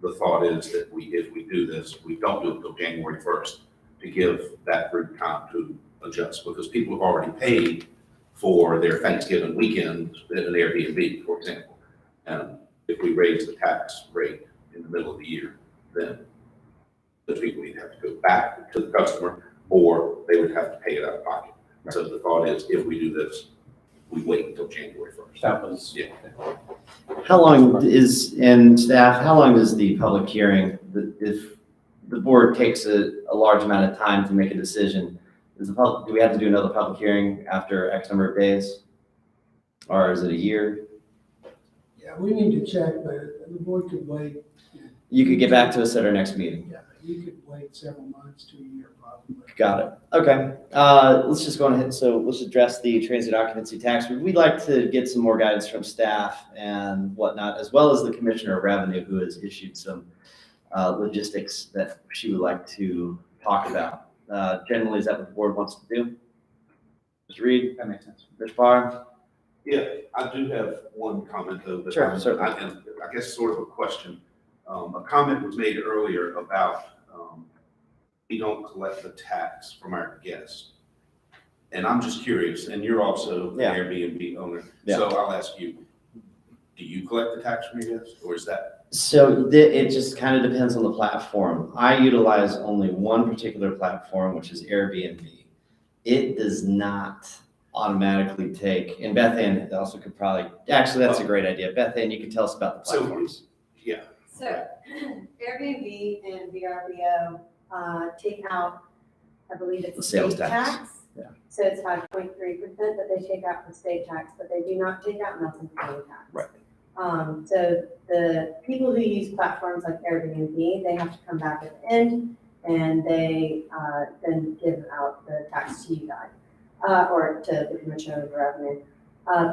[SPEAKER 14] the thought is that if we do this, we don't do it until January 1st to give that group time to adjust, because people have already paid for their Thanksgiving weekend at an Airbnb, for example. And if we raise the tax rate in the middle of the year, then the people either have to go back to the customer or they would have to pay it out of pocket. Right. So the thought is, if we do this, we wait until January 1st.
[SPEAKER 13] That was,
[SPEAKER 14] yeah.
[SPEAKER 1] How long is, and staff, how long is the public hearing? If the board takes a large amount of time to make a decision, do we have to do another public hearing after X number of days? Or is it a year?
[SPEAKER 7] Yeah, we need to check, but the board could wait.
[SPEAKER 1] You could get back to us at our next meeting.
[SPEAKER 7] Yeah, you could wait several months to a year probably.
[SPEAKER 1] Got it. Okay. Let's just go ahead. So let's address the transient occupancy tax. We'd like to get some more guidance from staff and whatnot, as well as the Commissioner of Revenue, who has issued some logistics that she would like to talk about. Generally, is that what the board wants to do? Mr. Reed?
[SPEAKER 13] that makes sense.
[SPEAKER 1] Mr. Farr?
[SPEAKER 14] Yeah, I do have one comment though. That
[SPEAKER 1] Sure, certainly.
[SPEAKER 14] I guess sort of a question. A comment was made earlier about we don't collect the tax from our guests. And I'm just curious, and you're also an Airbnb owner, so I'll ask you, do you collect the tax from your guests, or is that?
[SPEAKER 1] So it just kind of depends on the platform. I utilize only one particular platform, which is Airbnb. It does not automatically take, and Beth Ann also could probably, actually that's a great idea. Beth Ann, you can tell us about the platforms.
[SPEAKER 14] Yeah.
[SPEAKER 3] So Airbnb and VRBO take out, I believe it's
[SPEAKER 1] The sales
[SPEAKER 3] state
[SPEAKER 1] tax.
[SPEAKER 3] tax.
[SPEAKER 1] Yeah.
[SPEAKER 3] So it's 5.3% that they take out for state tax, but they do not take out Nelson County tax.
[SPEAKER 1] Right.
[SPEAKER 3] So the people who use platforms like Airbnb, they have to come back at the end and they then give out the tax to you guys, or to the Commissioner of Revenue.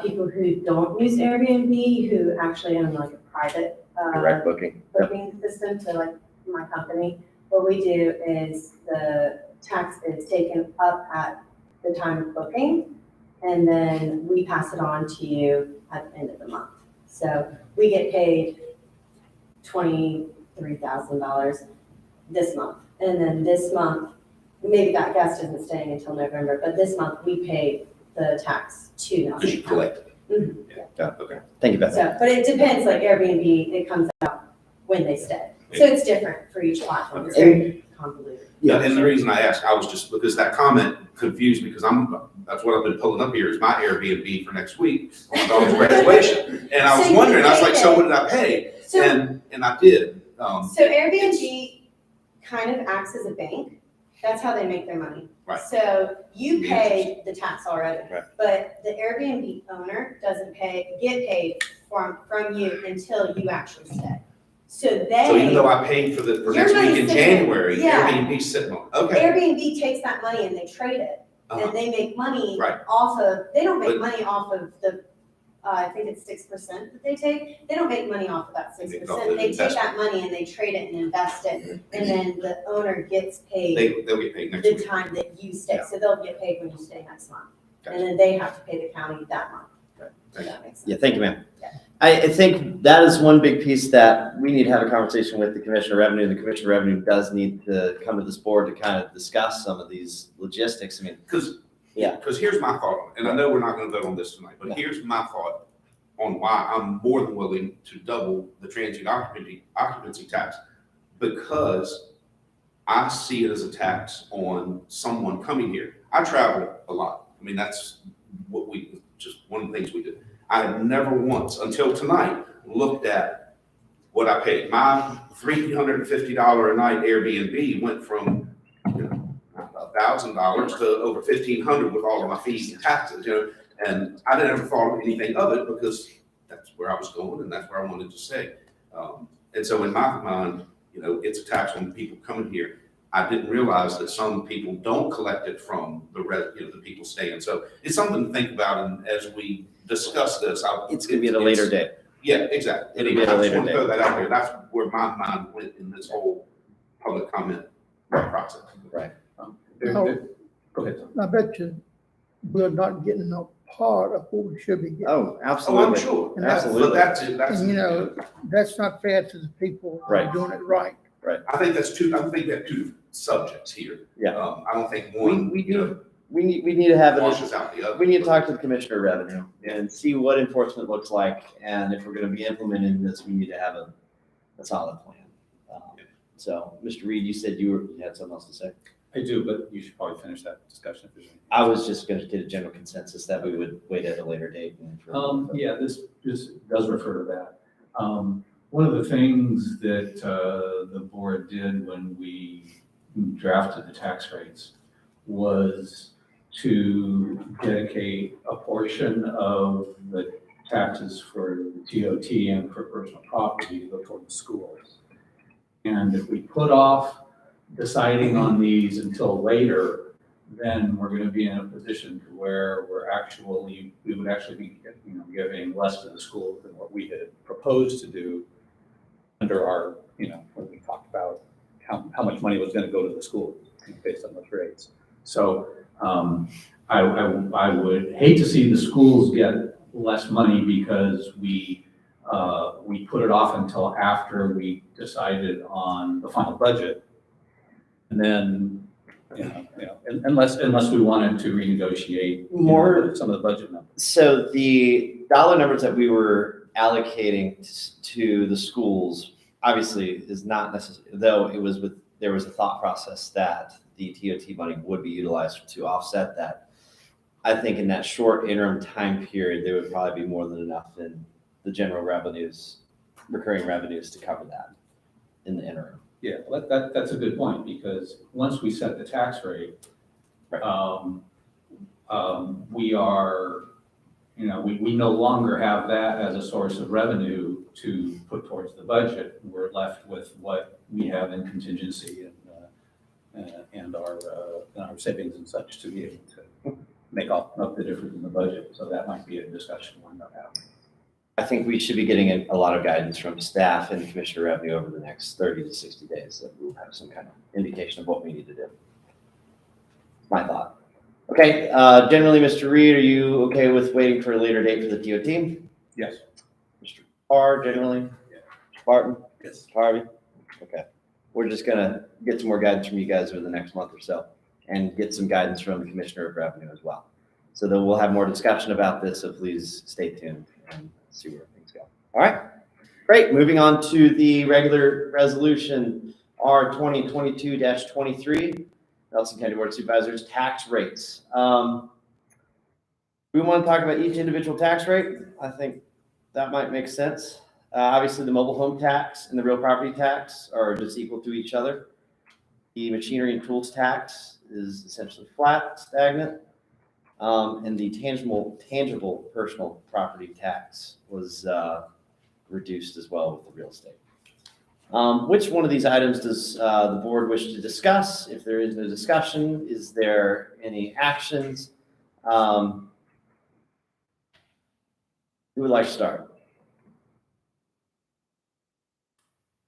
[SPEAKER 3] People who don't use Airbnb, who actually own like a private
[SPEAKER 1] Direct booking.
[SPEAKER 3] booking system to like my company, what we do is the tax is taken up at the time of booking, and then we pass it on to you at the end of the month. So we get paid $23,000 this month. And then this month, maybe that guest isn't staying until November, but this month we pay the tax to
[SPEAKER 14] Because
[SPEAKER 3] Nelson
[SPEAKER 14] you collect it.
[SPEAKER 3] Mhm.
[SPEAKER 1] Yeah.
[SPEAKER 14] Okay.
[SPEAKER 1] Thank you, Beth.
[SPEAKER 3] So, but it depends, like Airbnb, it comes out when they stay. So it's different for each platform. It's very convoluted.
[SPEAKER 14] Yeah, and the reason I asked, I was just, because that comment confused me, because that's what I've been pulling up here, is my Airbnb for next week, on my daughter's graduation. And I was
[SPEAKER 3] So you
[SPEAKER 14] wondering, I was like,
[SPEAKER 3] paid
[SPEAKER 14] so
[SPEAKER 3] it.
[SPEAKER 14] what did I pay?
[SPEAKER 3] So,
[SPEAKER 14] And I did.
[SPEAKER 3] so Airbnb kind of acts as a bank. That's how they make their money.
[SPEAKER 14] Right.
[SPEAKER 3] So you pay the tax already.
[SPEAKER 1] Right.
[SPEAKER 3] But the Airbnb owner doesn't get paid from you until you actually stay. So
[SPEAKER 14] So even though
[SPEAKER 3] they,
[SPEAKER 14] I paid for
[SPEAKER 3] Your
[SPEAKER 14] next week
[SPEAKER 3] money's
[SPEAKER 14] in
[SPEAKER 3] sitting there.
[SPEAKER 14] January,
[SPEAKER 3] Yeah.
[SPEAKER 14] Airbnb's sitting on, okay.
[SPEAKER 3] Airbnb takes that money and they trade it.
[SPEAKER 14] Uh-huh.
[SPEAKER 3] And they make money
[SPEAKER 14] Right.
[SPEAKER 3] off of, they don't make
[SPEAKER 14] But-
[SPEAKER 3] money off of the, I think it's 6% that they take. They don't make money off of that
[SPEAKER 14] They make
[SPEAKER 3] 6%.
[SPEAKER 14] off the
[SPEAKER 3] They take
[SPEAKER 14] investment.
[SPEAKER 3] that money and they trade it and invest it. And then the owner gets paid
[SPEAKER 14] They'll get paid next
[SPEAKER 3] the
[SPEAKER 14] week.
[SPEAKER 3] time that you stay.
[SPEAKER 14] Yeah.
[SPEAKER 3] So they'll get paid when you stay next month.
[SPEAKER 14] Gotcha.
[SPEAKER 3] And then they have to pay the county that month.
[SPEAKER 14] Right.
[SPEAKER 3] If that makes sense.
[SPEAKER 1] Yeah, thank you, ma'am.
[SPEAKER 3] Yeah.
[SPEAKER 1] I think that is one big piece that we need to have a conversation with the Commissioner of Revenue. The Commissioner of Revenue does need to come to this board to kind of discuss some of these logistics. I mean, Yeah.
[SPEAKER 14] Because here's my thought, and I know we're not gonna vote on this tonight, but
[SPEAKER 1] Yeah.
[SPEAKER 14] here's my thought on why I'm more than willing to double the transient occupancy tax, because I see it as a tax on someone coming here. I travel a lot. I mean, that's just one of the things we do. I have never once, until tonight, looked at what I paid. My $350 a night Airbnb went from, $1,000 to over $1,500 with all of my fees and taxes, and I never thought of anything of it because that's where I was going and that's where I wanted to stay. And so in my mind, it's a tax on people coming here. I didn't realize that some people don't collect it from the people staying. So it's something to think about, and as we discuss this,
[SPEAKER 1] it's going to be at a later date.
[SPEAKER 14] Yeah, exactly.
[SPEAKER 1] It'll be at a
[SPEAKER 14] I just
[SPEAKER 1] later
[SPEAKER 14] want to throw
[SPEAKER 1] date.
[SPEAKER 14] that out there. That's where my mind went in this whole public comment process.
[SPEAKER 1] Right.
[SPEAKER 6] Go ahead.
[SPEAKER 7] I bet you we're not getting a part of what we should be getting.
[SPEAKER 1] Oh,
[SPEAKER 14] Oh, I'm
[SPEAKER 1] absolutely.
[SPEAKER 14] sure.
[SPEAKER 7] And
[SPEAKER 1] Absolutely.
[SPEAKER 14] But that's it. That's,
[SPEAKER 7] And, you know, that's not fair to the people who
[SPEAKER 1] Right.
[SPEAKER 7] are doing it right.
[SPEAKER 14] I think we have two subjects here.
[SPEAKER 1] Yeah.
[SPEAKER 14] I don't think one,
[SPEAKER 1] We need to have
[SPEAKER 14] washes out the other.
[SPEAKER 1] we need to talk to the Commissioner of Revenue and see what enforcement looks like. And if we're going to be implementing this, we need to have a solid plan. So, Mr. Reed, you said you had something else to say.
[SPEAKER 13] I do, but you should probably finish that discussion if there's any.
[SPEAKER 1] I was just going to get a general consensus that we would wait at a later date.
[SPEAKER 13] Yeah, this does refer to that. One of the things that the board did when we drafted the tax rates was to dedicate a portion of the taxes for TOT and for personal property to go toward the schools. And if we put off deciding on these until later, then we're going to be in a position to where we would actually be, giving less to the schools than what we had proposed to do under our, when we talked about how much money was going to go to the schools based on those rates. So I would hate to see the schools get less money because we put it off until after we decided on the final budget. And then, unless we wanted to renegotiate some of the budget numbers.
[SPEAKER 1] So the dollar numbers that we were allocating to the schools obviously is not necessary, though there was a thought process that the TOT money would be utilized to offset that. I think in that short interim time period, there would probably be more than enough in the general revenues, recurring revenues to cover that in the interim.
[SPEAKER 13] Yeah, that's a good point, because once we set the tax rate, we are, we no longer have that as a source of revenue to put towards the budget. We're left with what we have in contingency and our savings and such to be able to make up the difference in the budget. So that might be a discussion one to have.
[SPEAKER 1] I think we should be getting a lot of guidance from staff and Commissioner Revenue over the next 30 to 60 days, that we'll have some kind of indication of what we need to do. My thought. Okay, generally, Mr. Reed, are you okay with waiting for a later date for the TO team?
[SPEAKER 8] Yes.
[SPEAKER 1] Mr. Carr, generally? Mr. Barton?
[SPEAKER 8] Yes.
[SPEAKER 1] Mr. Harvey? Okay. We're just gonna get some more guidance from you guys over the next month or so, and get some guidance from the Commissioner of Revenue as well. So then we'll have more discussion about this, so please stay tuned and see where things go. All right, great. Moving on to the regular resolution, R 2022-23, Nelson County Board of Supervisors, tax rates. We want to talk about each individual tax rate. I think that might make sense. Obviously, the mobile home tax and the real property tax are just equal to each other. The machinery and tools tax is essentially flat, stagnant. And the tangible personal property tax was reduced as well with the real estate. Which one of these items does the board wish to discuss? If there is no discussion, is there any actions? Who would like to start?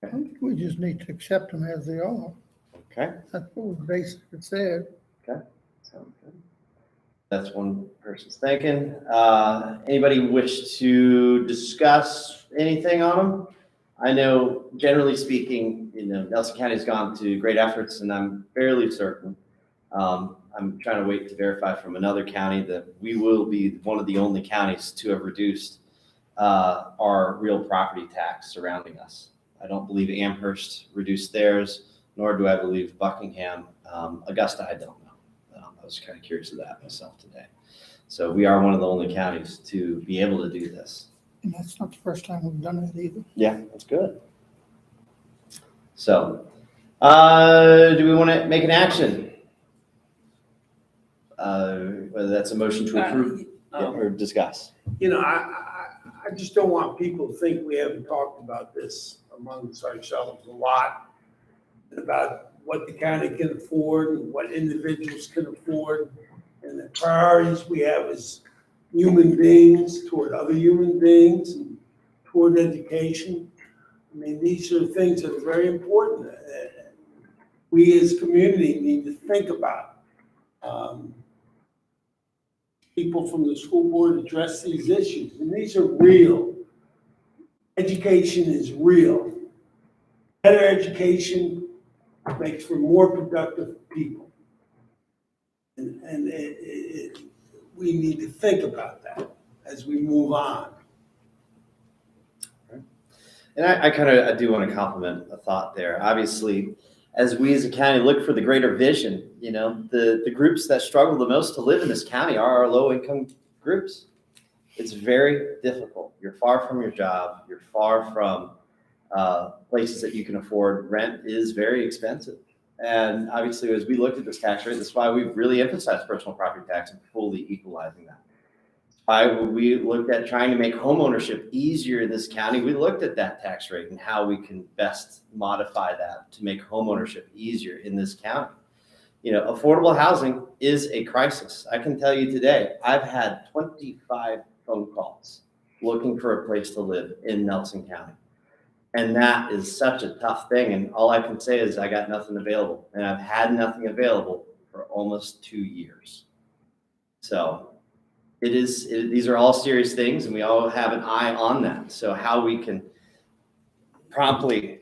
[SPEAKER 7] I think we just need to accept them as they are.
[SPEAKER 1] Okay.
[SPEAKER 7] That's what we basically said.
[SPEAKER 1] Okay. Sounds good. That's one person's thinking. Anybody wish to discuss anything on them? I know, generally speaking, Nelson County's gone to great efforts, and I'm fairly certain. I'm trying to wait to verify from another county that we will be one of the only counties to have reduced our real property tax surrounding us. I don't believe Amherst reduced theirs, nor do I believe Buckingham. Augusta, I don't know. I was kind of curious of that myself today. So we are one of the only counties to be able to do this.
[SPEAKER 7] And that's not the first time we've done that either.
[SPEAKER 1] Yeah, that's good. So, do we want to make an action? Whether that's a motion to approve or discuss.
[SPEAKER 15] I just don't want people to think we haven't talked about this amongst ourselves a lot, about what the county can afford and what individuals can afford, and the priorities we have as human beings toward other human beings and toward education. I mean, these are things that are very important. We as a community need to think about. People from the school board address these issues, and these are real. Education is real. Better education makes for more productive people. And we need to think about that as we move on.
[SPEAKER 1] And I do want to compliment a thought there. Obviously, as we as a county look for the greater vision, the groups that struggle the most to live in this county are our low-income groups. It's very difficult. You're far from your job. You're far from places that you can afford. Rent is very expensive. And obviously, as we looked at this tax rate, that's why we've really emphasized personal property tax and fully equalizing that. We looked at trying to make homeownership easier in this county. We looked at that tax rate and how we can best modify that to make homeownership easier in this county. Affordable housing is a crisis. I can tell you today, I've had 25 phone calls looking for a place to live in Nelson County. And that is such a tough thing. And all I can say is I got nothing available. And I've had nothing available for almost 2 years. So these are all serious things, and we all have an eye on that. So how we can promptly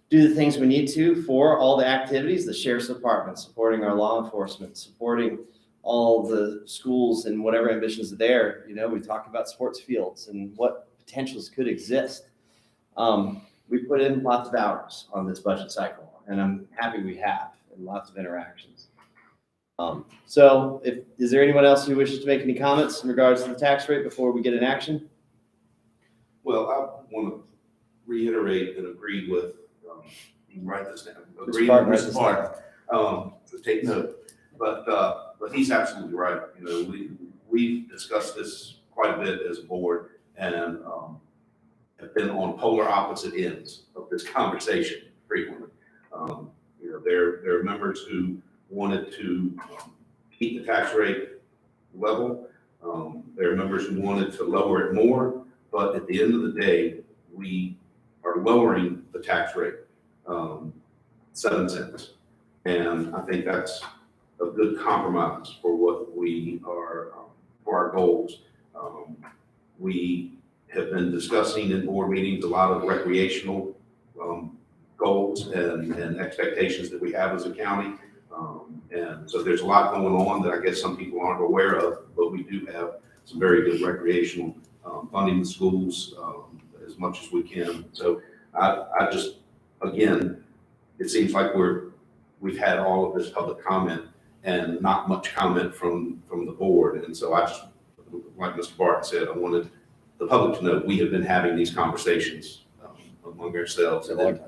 [SPEAKER 1] do the things we need to for all the activities, the sheriff's department, supporting our law enforcement, supporting all the schools and whatever ambitions are there. We talk about sports fields and what potentials could exist. We put in lots of hours on this budget cycle, and I'm happy we have, and lots of interactions. So is there anyone else who wishes to make any comments in regards to the tax rate before we get in action?
[SPEAKER 14] Well, I want to reiterate and agree with, you can write this down, agree with Mr. Martin, take note. But he's absolutely right. We've discussed this quite a bit as a board, and have been on polar opposite ends of this conversation frequently. You know, there are members who wanted to keep the tax rate level. There are members who wanted to lower it more, but at the end of the day, we are lowering the tax rate 7 cents. And I think that's a good compromise for what we are, for our goals. We have been discussing in board meetings a lot of recreational goals and expectations that we have as a county. And so there's a lot going on that I guess some people aren't aware of, but we do have some very good recreational funding the schools as much as we can. So I just, again, it seems like we've had all of this public comment and not much comment from the board. And so I just, like Mr. Barton said, I wanted the public to know we have been having these conversations among ourselves and in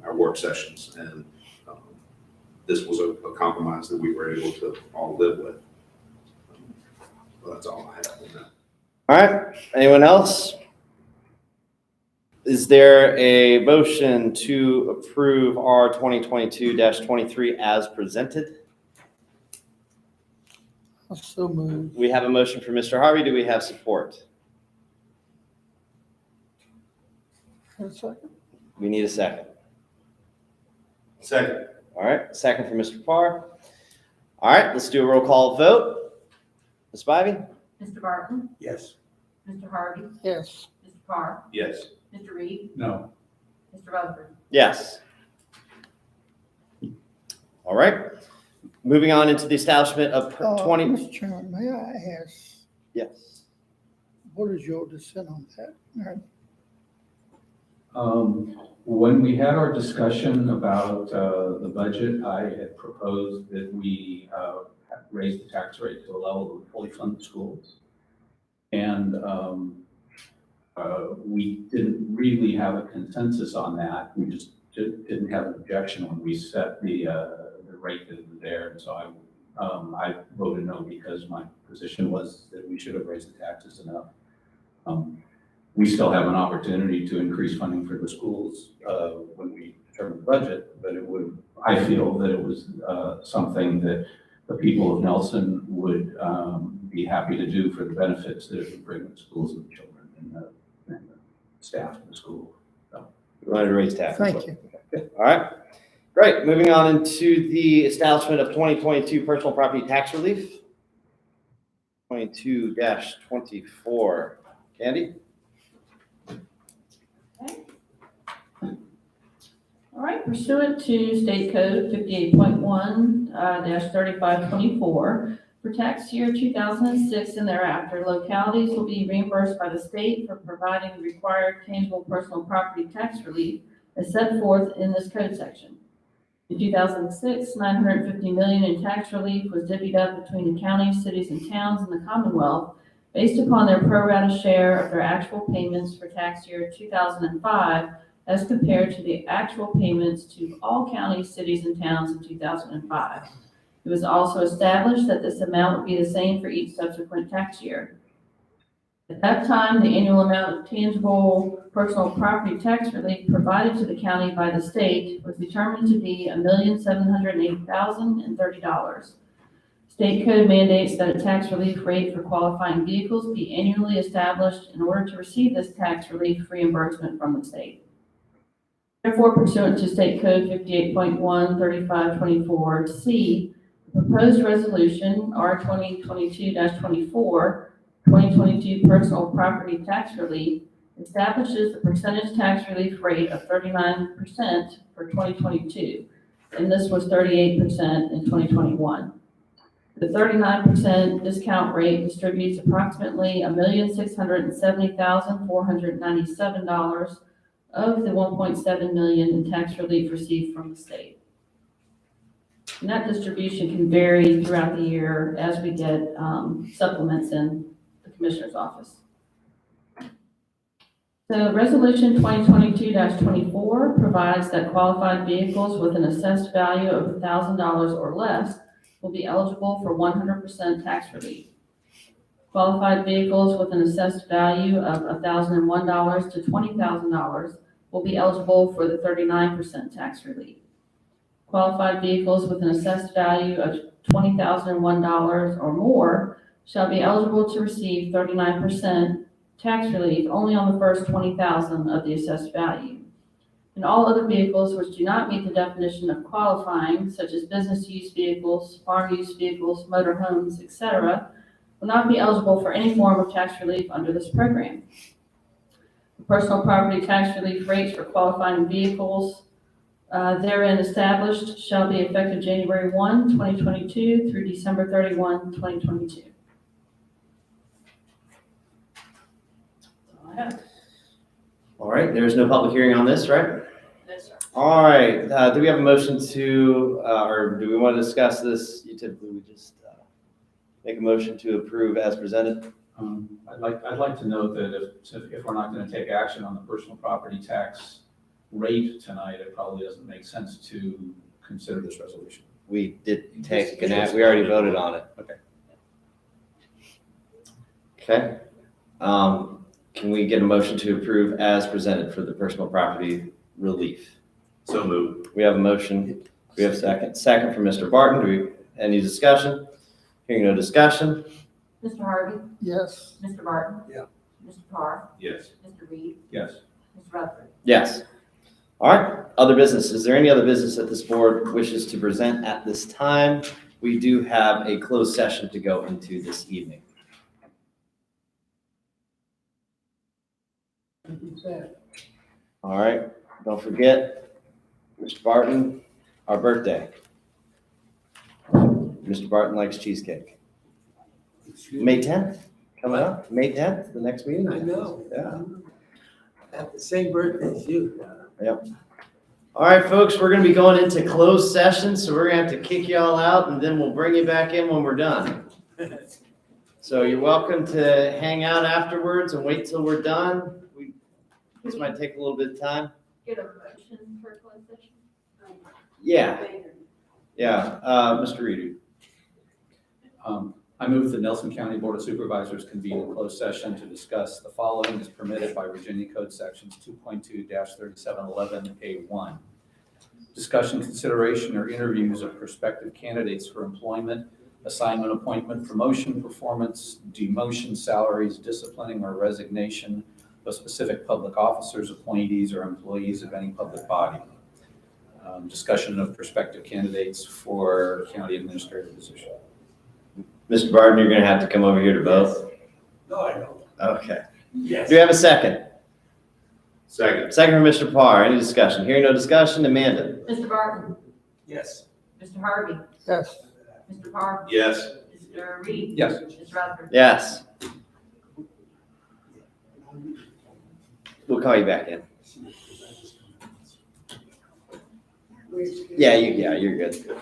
[SPEAKER 14] our work sessions. And this was a compromise that we were able to all live with. Well, that's all I have on that.
[SPEAKER 1] All right, anyone else? Is there a motion to approve R 2022-23 as presented?
[SPEAKER 7] So moved.
[SPEAKER 1] We have a motion for Mr. Harvey. Do we have support?
[SPEAKER 7] A second.
[SPEAKER 1] We need a second.
[SPEAKER 9] Second.
[SPEAKER 1] All right, second for Mr. Parr. All right, let's do a roll call vote. Ms. Bybee?
[SPEAKER 2] Mr. Barton,
[SPEAKER 15] Yes.
[SPEAKER 2] Mr. Harvey,
[SPEAKER 7] Yes.
[SPEAKER 2] Mr. Parr,
[SPEAKER 9] Yes.
[SPEAKER 2] Mr. Reed,
[SPEAKER 13] No.
[SPEAKER 2] Mr. Rutherford.
[SPEAKER 1] Yes. All right, moving on into the establishment of 20.
[SPEAKER 7] Mr. Chairman, may I ask,
[SPEAKER 1] Yes.
[SPEAKER 7] what is your dissent on that?
[SPEAKER 13] When we had our discussion about the budget, I had proposed that we raise the tax rate to a level that would fully fund the schools. And we didn't really have a consensus on that. We just didn't have an objection when we set the rate that was there. And so I voted no because my position was that we should have raised the taxes enough. We still have an opportunity to increase funding for the schools when we determine the budget, but I feel that it was something that the people of Nelson would be happy to do for the benefits that it would bring the schools and the children and the staff of the school. So.
[SPEAKER 1] We wanted to raise taxes.
[SPEAKER 7] Thank you.
[SPEAKER 1] All right, great. Moving on into the establishment of 2022 personal property tax relief. 22-24. Candy?
[SPEAKER 2] All right, pursuant to State Code 58.1-3524, for tax year 2006 and thereafter, localities will be reimbursed by the state for providing the required tangible personal property tax relief as set forth in this code section. In 2006, $950 million in tax relief was divvied up between the counties, cities, and towns in the Commonwealth based upon their pro rata share of their actual payments for tax year 2005 as compared to the actual payments to all counties, cities, and towns in 2005. It was also established that this amount would be the same for each subsequent tax year. At that time, the annual amount of tangible personal property tax relief provided to the county by the state was determined to be $1,708,030. State code mandates that a tax relief rate for qualifying vehicles be annually established in order to receive this tax relief reimbursement from the state. Therefore, pursuant to State Code 58.1-3524C, the proposed resolution, R 2022-24, 2022 personal property tax relief, establishes the percentage tax relief rate of 39% for 2022, and this was 38% in 2021. The 39% discount rate distributes approximately $1,670,497 of the $1.7 million in tax relief received from the state. And that distribution can vary throughout the year as we get supplements in the Commissioner's office. So Resolution 2022-24 provides that qualified vehicles with an assessed value of $1,000 or less will be eligible for 100% tax relief. Qualified vehicles with an assessed value of $1,001 to $20,000 will be eligible for the 39% tax relief. Qualified vehicles with an assessed value of $20,001 or more shall be eligible to receive 39% tax relief only on the first $20,000 of the assessed value. And all other vehicles which do not meet the definition of qualifying, such as business use vehicles, farm use vehicles, motorhomes, etc., will not be eligible for any form of tax relief under this program. The personal property tax relief rates for qualifying vehicles therein established shall be effective January 1, 2022 through December 31, 2022.
[SPEAKER 1] All right, there's no public hearing on this, right?
[SPEAKER 2] Yes, sir.
[SPEAKER 1] All right, do we have a motion to, or do we want to discuss this? You typically would just make a motion to approve as presented.
[SPEAKER 13] I'd like to note that if we're not going to take action on the personal property tax rate tonight, it probably doesn't make sense to consider this resolution.
[SPEAKER 1] We did take an act, we already voted on it.
[SPEAKER 13] Okay.
[SPEAKER 1] Okay. Can we get a motion to approve as presented for the personal property relief?
[SPEAKER 14] So moved.
[SPEAKER 1] We have a motion. We have a second. Second from Mr. Barton. Any discussion? Hearing no discussion.
[SPEAKER 2] Mr. Harvey?
[SPEAKER 7] Yes.
[SPEAKER 2] Mr. Barton?
[SPEAKER 15] Yeah.
[SPEAKER 2] Mr. Parr?
[SPEAKER 14] Yes.
[SPEAKER 2] Mr. Reed?
[SPEAKER 13] Yes.
[SPEAKER 2] Mr. Rutherford?
[SPEAKER 1] Yes. All right, other business. Is there any other business that this board wishes to present at this time? We do have a closed session to go into this evening. All right, don't forget, Mr. Barton, our birthday. Mr. Barton likes cheesecake. May 10th, coming up, May 10th, the next meeting.
[SPEAKER 15] I know.
[SPEAKER 1] Yeah.
[SPEAKER 15] I have the same birthday as you.
[SPEAKER 1] Yep. All right, folks, we're gonna be going into closed session, so we're gonna have to kick you all out and then we'll bring you back in when we're done. So you're welcome to hang out afterwards and wait till we're done. This might take a little bit of time.
[SPEAKER 2] Get a motion for closed session?
[SPEAKER 1] Yeah, Mr. Reedy.
[SPEAKER 13] I move the Nelson County Board of Supervisors convene a closed session to discuss the following as permitted by Virginia Code Sections 2.2-3711A1. Discussion, consideration, or interviews of prospective candidates for employment, assignment, appointment, promotion, performance, demotion, salaries, disciplining, or resignation of specific public officers, appointees, or employees of any public body. Discussion of prospective candidates for county administrative position.
[SPEAKER 1] Mr. Barton, you're gonna have to come over here to both.
[SPEAKER 15] No, I don't.
[SPEAKER 1] Okay.
[SPEAKER 15] Yes.
[SPEAKER 1] Do we have a second?
[SPEAKER 14] Second.
[SPEAKER 1] Second from Mr. Parr. Any discussion? Hearing no discussion, Amanda.
[SPEAKER 2] Mr. Barton?
[SPEAKER 15] Yes.
[SPEAKER 2] Mr. Harvey?
[SPEAKER 7] Yes.
[SPEAKER 2] Mr. Parr?
[SPEAKER 14] Yes.
[SPEAKER 2] Mr. Reed?
[SPEAKER 13] Yes.
[SPEAKER 2] Mr. Rutherford?
[SPEAKER 1] Yes. We'll call you back in. Yeah, you're good.